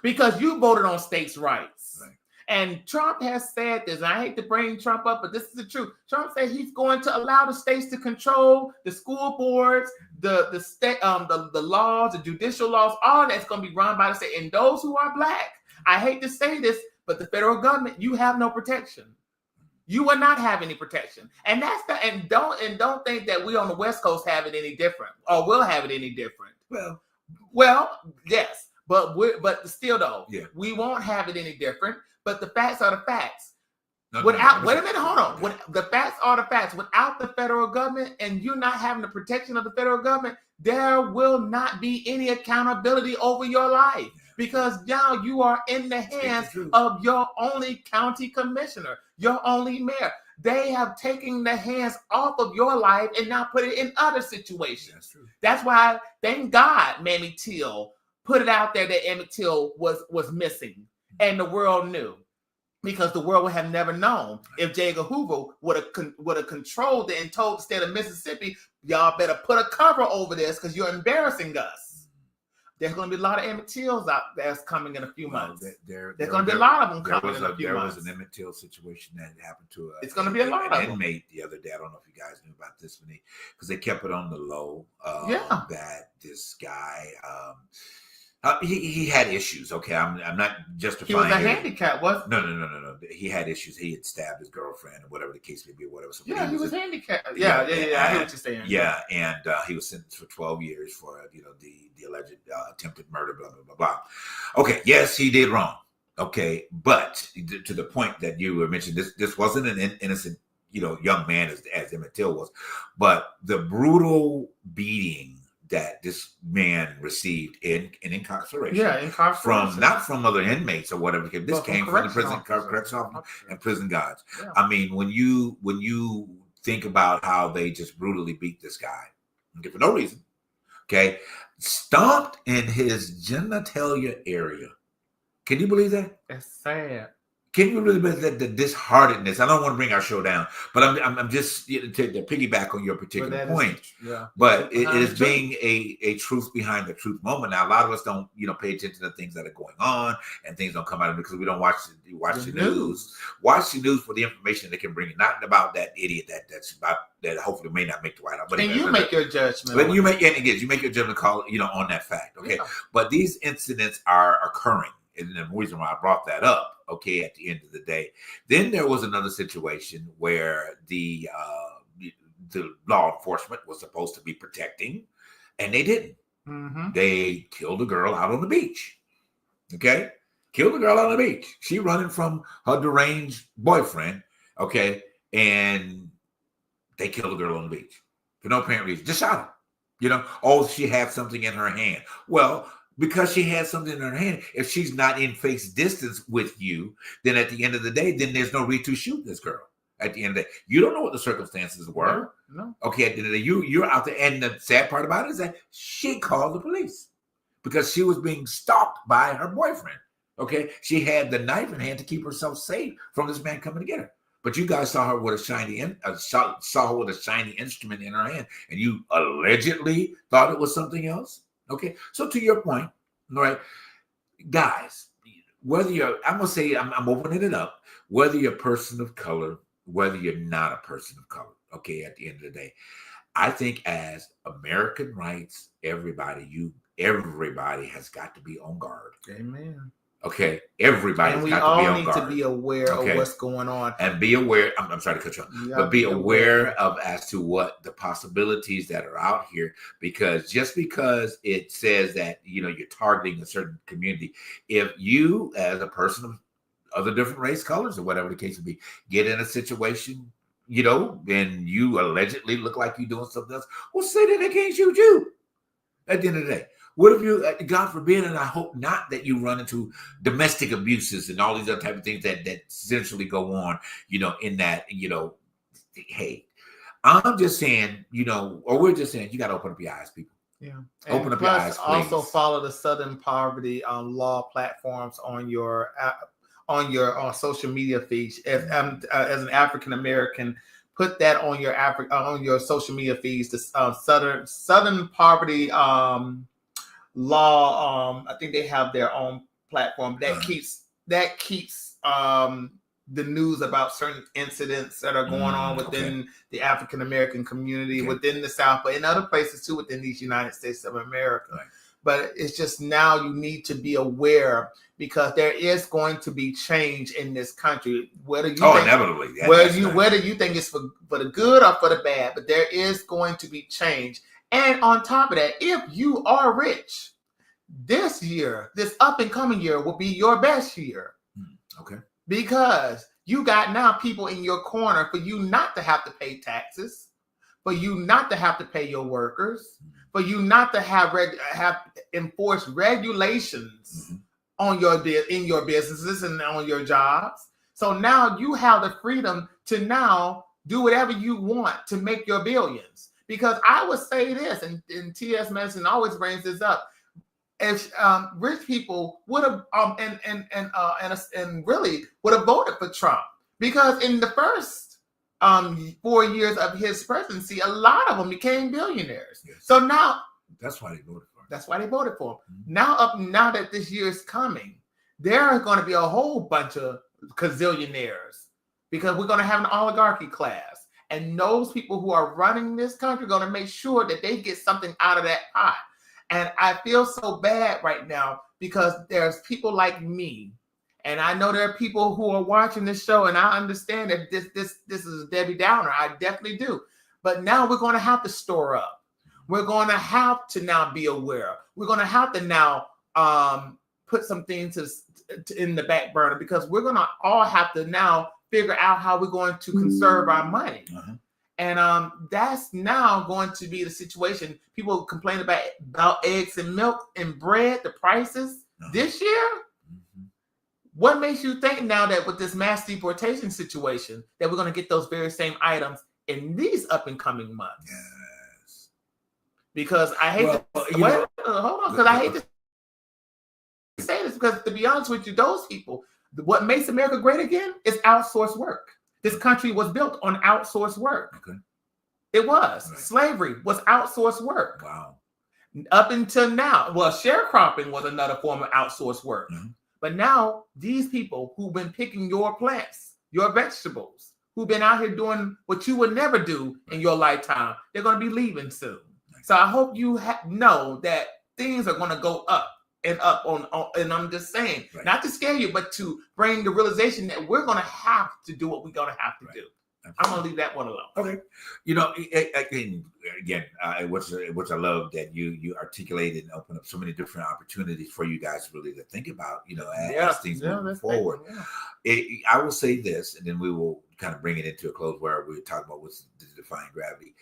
because you voted on states' rights. Right. And Trump has said this, and I hate to bring Trump up, but this is the truth. Trump said he's going to allow the states to control the school boards, the state, the laws, the judicial laws. All that's going to be run by the state. And those who are black, I hate to say this, but the federal government, you have no protection. You will not have any protection, and don't think that we on the West Coast have it any different, or will have it any different. Well, yes, but still though, we won't have it any different. But the facts are the facts. Wait a minute, hold on. The facts are the facts. Without the federal government and you not having the protection of the federal government, there will not be any accountability over your life because now you are in the hands of your only county commissioner, your only mayor. They have taken the hands off of your life and now put it in other situations. That's why, thank God, Mammy Till put it out there that Emmett Till was missing. And the world knew, because the world would have never known if J. Edgar Hoover would have controlled it and told the state of Mississippi, y'all better put a cover over this because you're embarrassing us. there's going to be a lot of Emmett Tills out that's coming in a few months. There's going to be a lot of them coming in a few there months. was an Emmett Till situation that happened to it's going to be a lot an of inmate the other day. I don't know if you guys knew about this one, because they kept it on the low. That this guy, he had issues. Okay, I'm not justifying. He was a handicap, was no. He had issues. He had stabbed his girlfriend, or whatever the case may be, whatever. So he was handicapped. I hear what you're saying. Yeah, and he was sentenced for 12 years for the alleged attempted murder. Blah blah blah blah. Okay, yes, he did wrong. Okay, but to the point that you were mentioning, this wasn't an innocent young man as Emmett Till was, but the brutal beating that this man received in incarceration. From not from other inmates or whatever. This came from the prison correctional and prison guards. Yeah. I mean, when you think about how they just brutally beat this guy for no reason, okay, stomped in his genitalia area. Can you believe that? It's sad. Can you really believe that the disheartenedness? I don't want to bring our show down, but I'm just to piggyback on your particular point. But it is being a truth behind the truth moment. Now, a lot of us don't pay attention to things that are going on, and things don't come out of it because we don't watch the news. Watch the news for the information they can bring you, not about that idiot that hopefully may not make the White House. But you make your judgment. But you make your judgment call on that fact. Okay, but these incidents are occurring. And the reason why I brought that up, okay, at the end of the day, then there was another situation where the law enforcement was supposed to be protecting, and they didn't. Mm-hmm. They killed a girl out on the beach. Okay, killed a girl out on the beach. She running from her deranged boyfriend. Okay, and they killed a girl on the beach for no apparent reason. Just shot her. Oh, she had something in her hand. Well, because she had something in her hand, if she's not in face distance with you, then at the end of the day, then there's no reason to shoot this girl. At the end of the day, you don't know what the circumstances were. No. Okay, at the end of the day, you're out there, and the sad part about it is that she called the police because she was being stalked by her boyfriend. Okay, she had the knife in hand to keep herself safe from this man coming to get her. But you guys saw her with saw her with a shiny instrument in her hand, and you allegedly thought it was something else. Okay, so to your point, all right, guys, whether I'm opening it up, whether you're a person of color, whether you're not a person of color, okay, at the end of the day, I think as American rights, everybody has got to be on guard. Amen. Okay, everybody's got to be on guard. We all need to be aware of what's going on. And be aware, I'm sorry to cut you off, but be aware of as to what the possibilities that are out here, because just because it says that, you're targeting a certain community, if you as a person of other different race, colors, or whatever the case would be, get in a situation, and you allegedly look like you're doing something else, well, say that they can't shoot you at the end of the day. What if you, God forbid, and I hope not, that you run into domestic abuses and all these other type of things that essentially go on, in that, hey, I'm just saying, or we're just saying, you got to open up your eyes, people. Yeah. Open up your eyes, please. Also follow the Southern Poverty law platforms on your social media feeds. As an African American, put that on your social media feeds. The Southern Poverty law. I think they have their own platform that keeps the news about certain incidents that are going on within the African American community, within the South, but in other places too, within these United States of America. Right. But it's just now you need to be aware, because there is going to be change in this country. Inevitably. Whether you think it's for the good or for the bad, but there is going to be change. And on top of that, if you are rich, this up and coming year will be your best year. Okay. Because you got now people in your corner for you not to have to pay taxes, for you not to have to pay your workers, for you not to have enforced regulations in your businesses and on your jobs. So now you have the freedom to now do whatever you want to make your billions. Because I would say this, and T.S. Madison always brings this up: if rich people would have and really would have voted for Trump, because in the first 4 years of his presidency, a lot of them became billionaires. Yes. So now that's why they voted for That's why they voted for him. Now that this year is coming, there are going to be a whole bunch of gazillionaires because we're going to have an oligarchy class. And those people who are running this country are going to make sure that they get something out of that pot. And I feel so bad right now because there's people like me. And I know there are people who are watching this show, and I understand that this is a Debbie Downer. I definitely do. But now we're going to have to store up. We're going to have to now be aware. We're going to have to now put some things in the back burner because we're going to all have to now figure out how we're going to conserve our money. And that's now going to be the situation. People complain about eggs and milk and bread, the prices this year. What makes you think now that with this mass deportation situation that we're going to get those very same items in these up and coming months? Yes. Because I hate I hate to say this because to be honest with you, those people, what makes America great again is outsourced work. This country was built on outsourced work. Okay. It was. Right. Slavery was outsourced work. Wow. Up until now. Well, sharecropping was another form of outsourced work. But now these people who've been picking your plants, your vegetables, who've been out here doing what you would never do in your lifetime, they're going to be leaving soon. So I hope you know that things are going to go up and up on and I'm just saying, not to scare you, but to bring the realization that we're going to have to do what we're going to have to do. I'm going to leave that one alone. Okay. Again, which I love that you articulated and open up so many different opportunities for you guys really to think about, as things move forward. I will say this, and then we will kind of bring it into a close where we're talking about what's the defying gravity.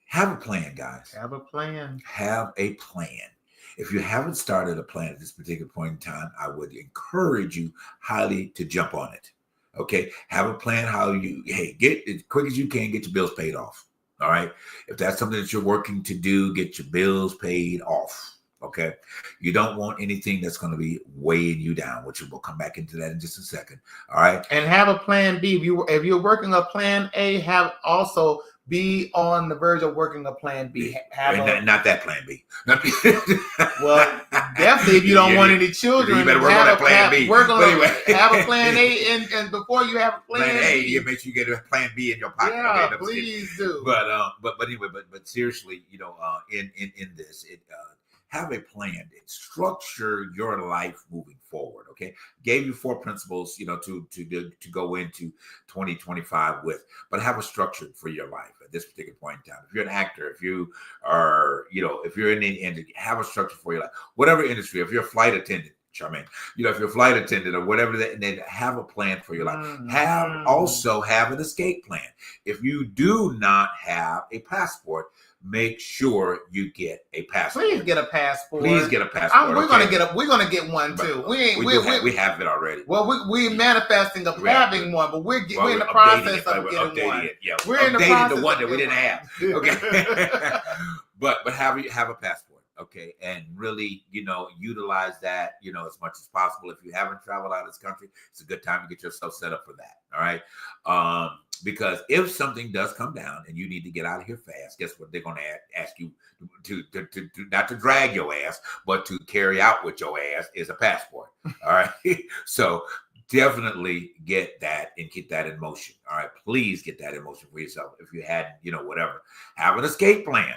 Have a plan, guys. Have a plan. Have a plan. If you haven't started a plan at this particular point in time, I would encourage you highly to jump on it. Okay, have a plan how you get as quick as you can get your bills paid off. All right, if that's something that you're working to do, get your bills paid off. Okay, you don't want anything that's going to be weighing you down, which we'll come back into that in just a second. All right, and have a plan B. If you're working a plan A, have also be on the verge of working a plan B. Not that plan B. Well, definitely if you don't want any children, you better work on that plan B. Have a plan A, and before you have a plan A, B, you make sure you get a plan B in your pocket. Yeah, okay, please do. But anyway, seriously, in this, have a plan and structure your life moving forward. Okay, gave you 4 principles, to go into 2025 with, but have a structure for your life at this particular point in time. If you're an actor, if you are, if you're in the industry, have a structure for your life. Whatever industry, if you're a flight attendant, Charmaine, if you're a flight attendant or whatever, then have a plan for your life. Also have an escape plan. If you do not have a passport, make sure you get a passport. Please get a passport. We're gonna get one too. We have it already. Well, we're manifesting of having one, but we're in the process of getting one. Yeah, we're in the process the one that we didn't have. Okay, but have a passport. Okay, and really, utilize that, as much as possible. If you haven't traveled out of this country, it's a good time to get yourself set up for that. All right. Because if something does come down and you need to get out of here fast, guess what? They're going to ask you to not to drag your ass, but to carry out with your ass is a passport. All right. So definitely get that and get that in motion. All right. Please get that in motion for yourself. If you had, whatever, have an escape plan.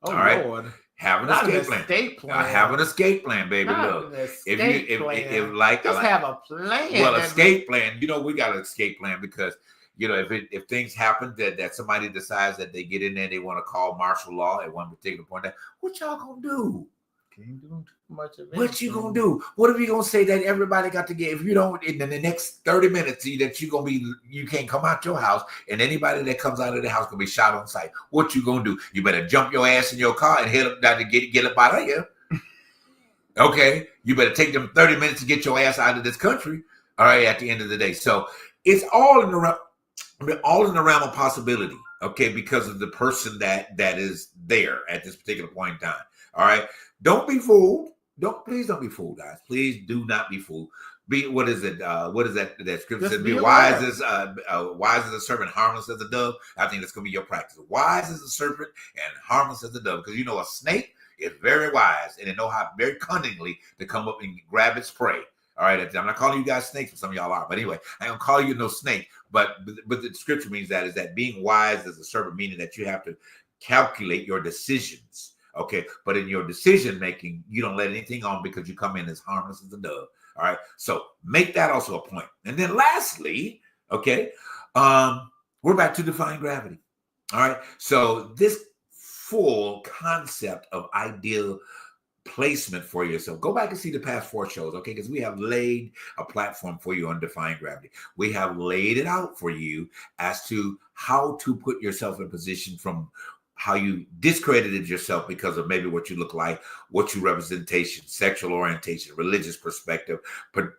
Oh, all right. Lord. Have an escape plan. Have an escape plan, baby. Look, just have a plan. Well, escape plan. We got an escape plan because if things happen that somebody decides that they get in there, they want to call martial law at one particular point. What y'all gonna do? Can't do too much of it. What you gonna do? What if you gonna say that everybody got to get? If you don't, in the next 30 minutes, that you can't come out your house, and anybody that comes out of the house gonna be shot on sight. What you gonna do? You better jump your ass in your car and head up down to get up out of here. Okay, you better take them 30 minutes to get your ass out of this country. All right, at the end of the day, so it's all in the realm of possibility. Okay, because of the person that is there at this particular point in time. All right. Don't be fooled. Please don't be fooled, guys. Please do not be fooled. What is it? What is that scripture says? Be wise as a serpent, harmless as a dove. I think that's gonna be your practice. Wise as a serpent and harmless as a dove. Because a snake is very wise, and they know how very cunningly to come up and grab its prey. All right, I'm not calling you guys snakes, but some of y'all are. But anyway, I don't call you no snake. But the scripture means that is that being wise as a servant, meaning that you have to calculate your decisions. Okay, but in your decision making, you don't let anything on because you come in as harmless as a dove. All right, so make that also a point. And then lastly, okay, we're back to defying gravity. All right, so this full concept of ideal placement for yourself. Go back and see the past 4 shows, okay? Because we have laid a platform for you on defying gravity. We have laid it out for you as to how to put yourself in position from how you discredited yourself because of maybe what you look like, what you representation, sexual orientation, religious perspective,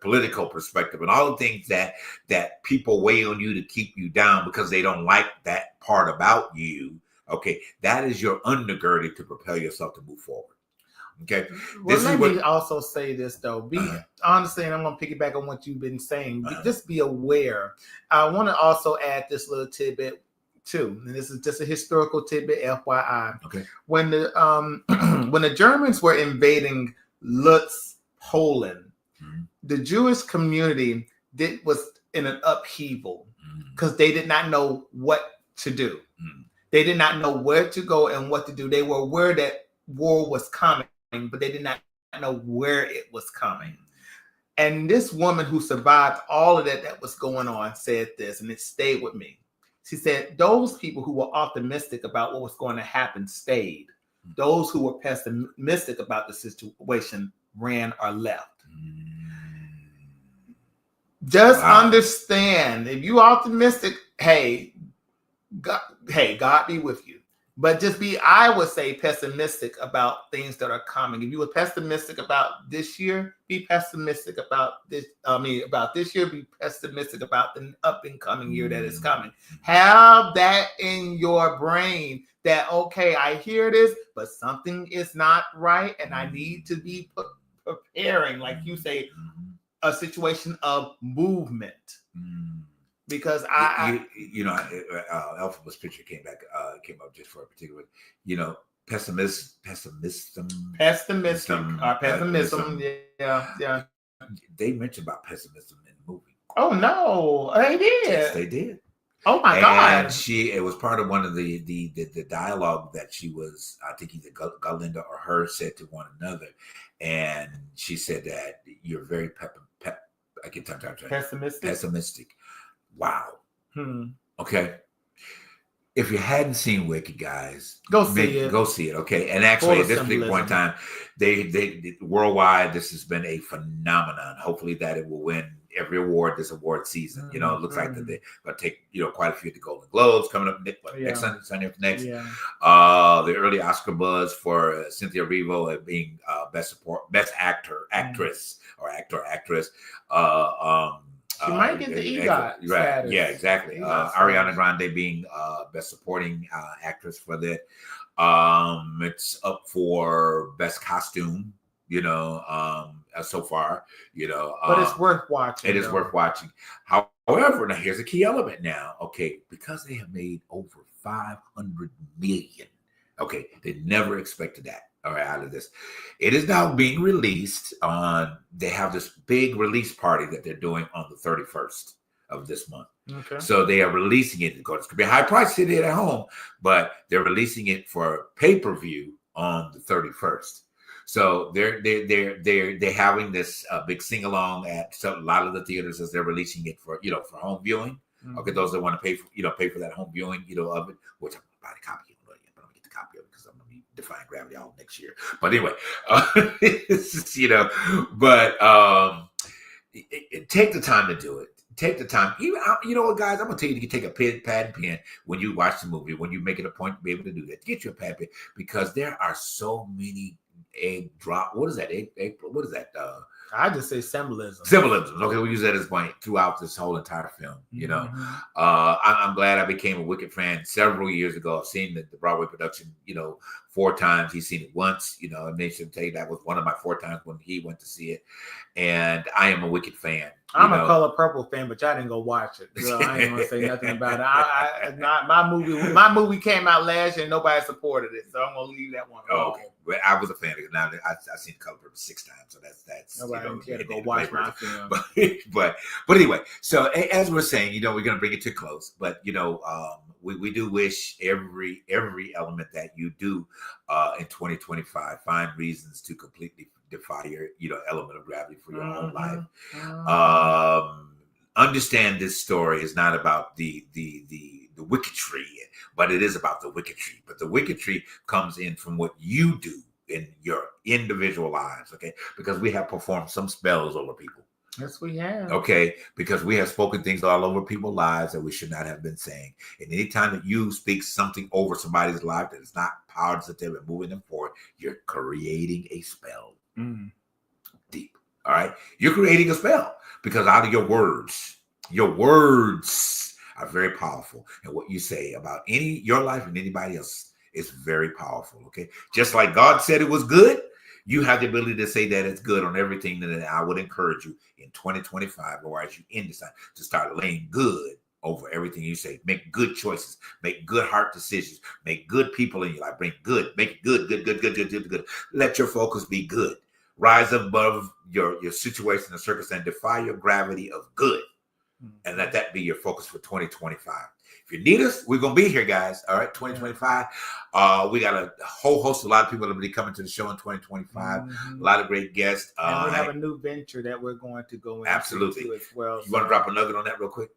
political perspective, and all the things that people weigh on you to keep you down because they don't like that part about you. Okay, that is your undergirding to propel yourself to move forward. Okay. Well, let me also say this though. Be honestly, and I'm going to piggyback on what you've been saying. Just be aware. I want to also add this little tidbit too, and this is just a historical tidbit, FYI. Okay. When the Germans were invading Lutz, Poland, the Jewish community was in an upheaval because they did not know what to do. They did not know where to go and what to do. They were aware that war was coming, but they did not know where it was coming. And this woman who survived all of that was going on said this, and it stayed with me. She said, those people who were optimistic about what was going to happen stayed. Those who were pessimistic about the situation ran or left. Just understand, if you're optimistic, hey, God be with you. But just I would say, pessimistic about things that are coming. If you were pessimistic about this year, be pessimistic about this. About this year, be pessimistic about the up and coming year that is coming. Have that in your brain that, okay, I hear this, but something is not right, and I need to be preparing, like you say, a situation of movement. Because Alphaba's picture came up just for a particular, pessimism. Yeah. They mentioned about pessimism in the movie. Oh no, they did. Yes, they did. Oh my God! And it was part of one of the dialogue that she was, I think either Galinda or her said to one another, and she said that you're very pessimistic. Wow. Okay. If you hadn't seen Wicked, guys, go see it. Okay. And actually, at this particular point in time, they worldwide, this has been a phenomenon. Hopefully, that it will win every award this award season. It looks like that they're going to take quite a few of the Golden Globes coming up next Sunday after next. Yeah. The early Oscar buzz for Cynthia Erivo being best actress. She might get the EGOT status. Yeah, exactly. Ariana Grande being best supporting actress for that. It's up for best costume, so far, But it's worth watching. It is worth watching. However, now here's a key element now. Okay, because they have made over 500 million. Okay, they never expected that. All right, out of this, it is now being released on. They have this big release party that they're doing on the 31st of this month. Okay. So they are releasing it. It's going to be a high price to it at home, but they're releasing it for pay-per-view on the 31st. So they're having this big sing-along at a lot of the theaters as they're releasing it for for home viewing. Okay, those that want to pay for that home viewing of it, which I'm about to copy. But I'm gonna get the copy of it because I'm gonna be defying gravity all next year. But anyway, take the time to do it. Take the time. You know what, guys? I'm gonna tell you to take a pad and pen when you watch the movie. When you make it a point to be able to do that, get your pad and pen because there are so many egg drop. What is that? What is that? I just say symbolism. Symbolism. Okay, we use that as point throughout this whole entire film. I'm glad I became a Wicked fan several years ago. I've seen the Broadway production, 4 times. He's seen it once. And they should tell you that was one of my 4 times when he went to see it. And I am a Wicked fan. I'm a Color Purple fan, but y'all didn't go watch it. So I ain't gonna say nothing about it. My movie came out last year and nobody supported it. So I'm gonna leave that one. Oh, okay. I was a fan of it. Now I've seen Color Purple 6 times, so that's Nobody care to go watch my film. But anyway, so as we're saying, we're gonna bring it to close. But we do wish every element that you do in 2025 find reasons to completely defy your element of gravity for your own life. Understand this story is not about the wicketry, but it is about the wicketry. But the wicketry comes in from what you do in your individual lives, okay? Because we have performed some spells over people. Yes, we have. Okay, because we have spoken things all over people's lives that we should not have been saying. And anytime that you speak something over somebody's life that is not positive and moving them forward, you're creating a spell. Deep. All right, you're creating a spell because out of your words are very powerful, and what you say about your life and anybody else is very powerful. Okay, just like God said it was good, you have the ability to say that it's good on everything. And I would encourage you in 2025, or as you end this time, to start laying good over everything you say. Make good choices. Make good heart decisions. Make good people in your life. Bring good. Make it good. Let your focus be good. Rise above your situation and circumstance. Defy your gravity of good. And let that be your focus for 2025. If you need us, we're going to be here, guys. All right, 2025. We got a whole host of a lot of people that will be coming to the show in 2025. A lot of great guests. And we have a new venture that we're going to go into absolutely as well. You want to drop a nugget on that real quick?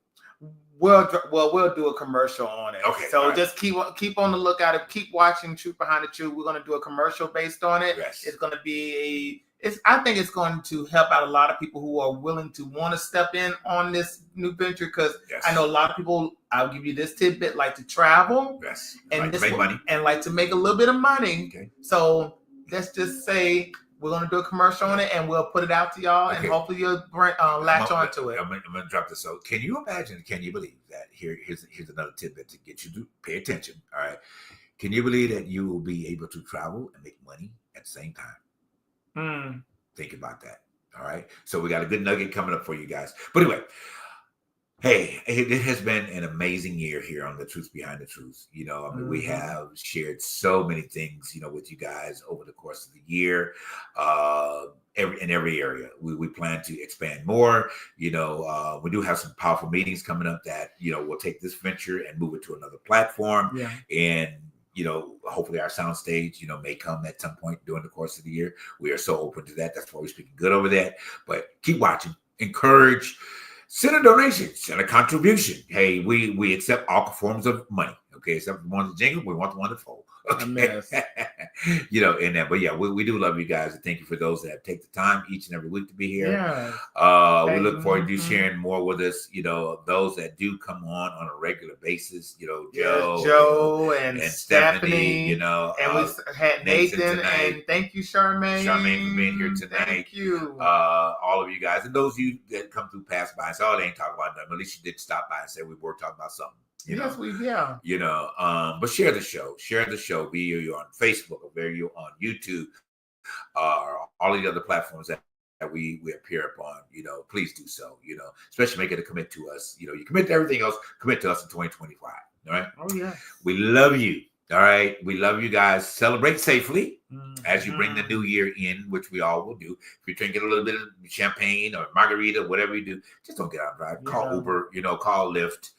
We'll do a commercial on it. Okay. So just keep on the lookout and keep watching Truth Behind the Truth. We're going to do a commercial based on it. Yes. It's going to be I think it's going to help out a lot of people who are willing to want to step in on this new venture, because I know a lot of people, I'll give you this tidbit, like to travel. Yes. And like to make money. And like to make a little bit of money. Okay. So let's just say we're going to do a commercial on it, and we'll put it out to y'all, and hopefully you'll latch on to it. I'm going to drop this. So can you imagine, can you believe that? Here's another tidbit to get you to pay attention. All right. Can you believe that you will be able to travel and make money at the same time? Think about that. All right. So we got a good nugget coming up for you guys. But anyway, hey, it has been an amazing year here on the Truth Behind the Truth. We have shared so many things, with you guys over the course of the year. In every area, we plan to expand more. We do have some powerful meetings coming up that we'll take this venture and move it to another platform. Yeah. And hopefully our sound stage, may come at some point during the course of the year. We are so open to that. That's why we're speaking good over that. But keep watching, encourage, send a donation, send a contribution. Hey, we accept all forms of money. Okay, except the ones that jingle, we want the one to fold. Okay. In that. But yeah, we do love you guys, and thank you for those that take the time each and every week to be here. Yeah. We look forward to you sharing more with us. Those that do come on a regular basis. Joe and Stephanie. And we had Nathan, and thank you, Charmaine. Charmaine for being here tonight. Thank you. All of you guys, and those of you that come through, pass by and say, "Oh, they ain't talking about nothing." At least you did stop by and say we were talking about something. But share the show. Be you on Facebook, or be you on YouTube, or all of the other platforms that we appear upon. Please do so. Especially make it a commit to us. You commit to everything else, commit to us in 2025. All right. Oh yeah. We love you. All right. We love you guys. Celebrate safely as you bring the new year in, which we all will do. If you're drinking a little bit of champagne or margarita, whatever you do, just don't get out and drive. Call Uber, call Lyft,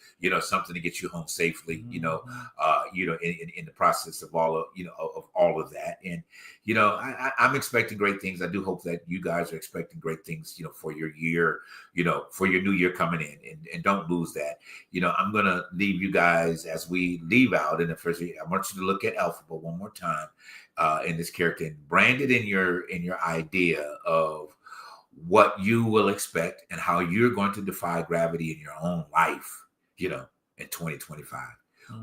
something to get you home safely, in the process of all of that. And, I'm expecting great things. I do hope that you guys are expecting great things, for your year, for your new year coming in, and don't lose that. I'm going to leave you guys as we leave out in the first year. I want you to look at Alphabet one more time in this character and brand it in your idea of what you will expect and how you're going to defy gravity in your own life, in 2025.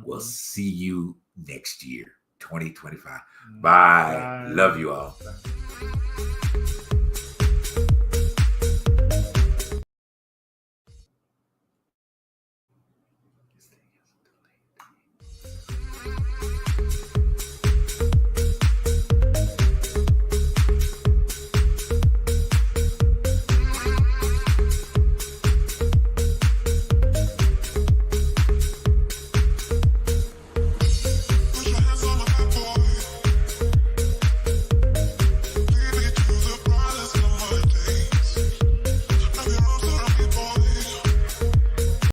We'll see you next year, 2025. Bye. Love you all.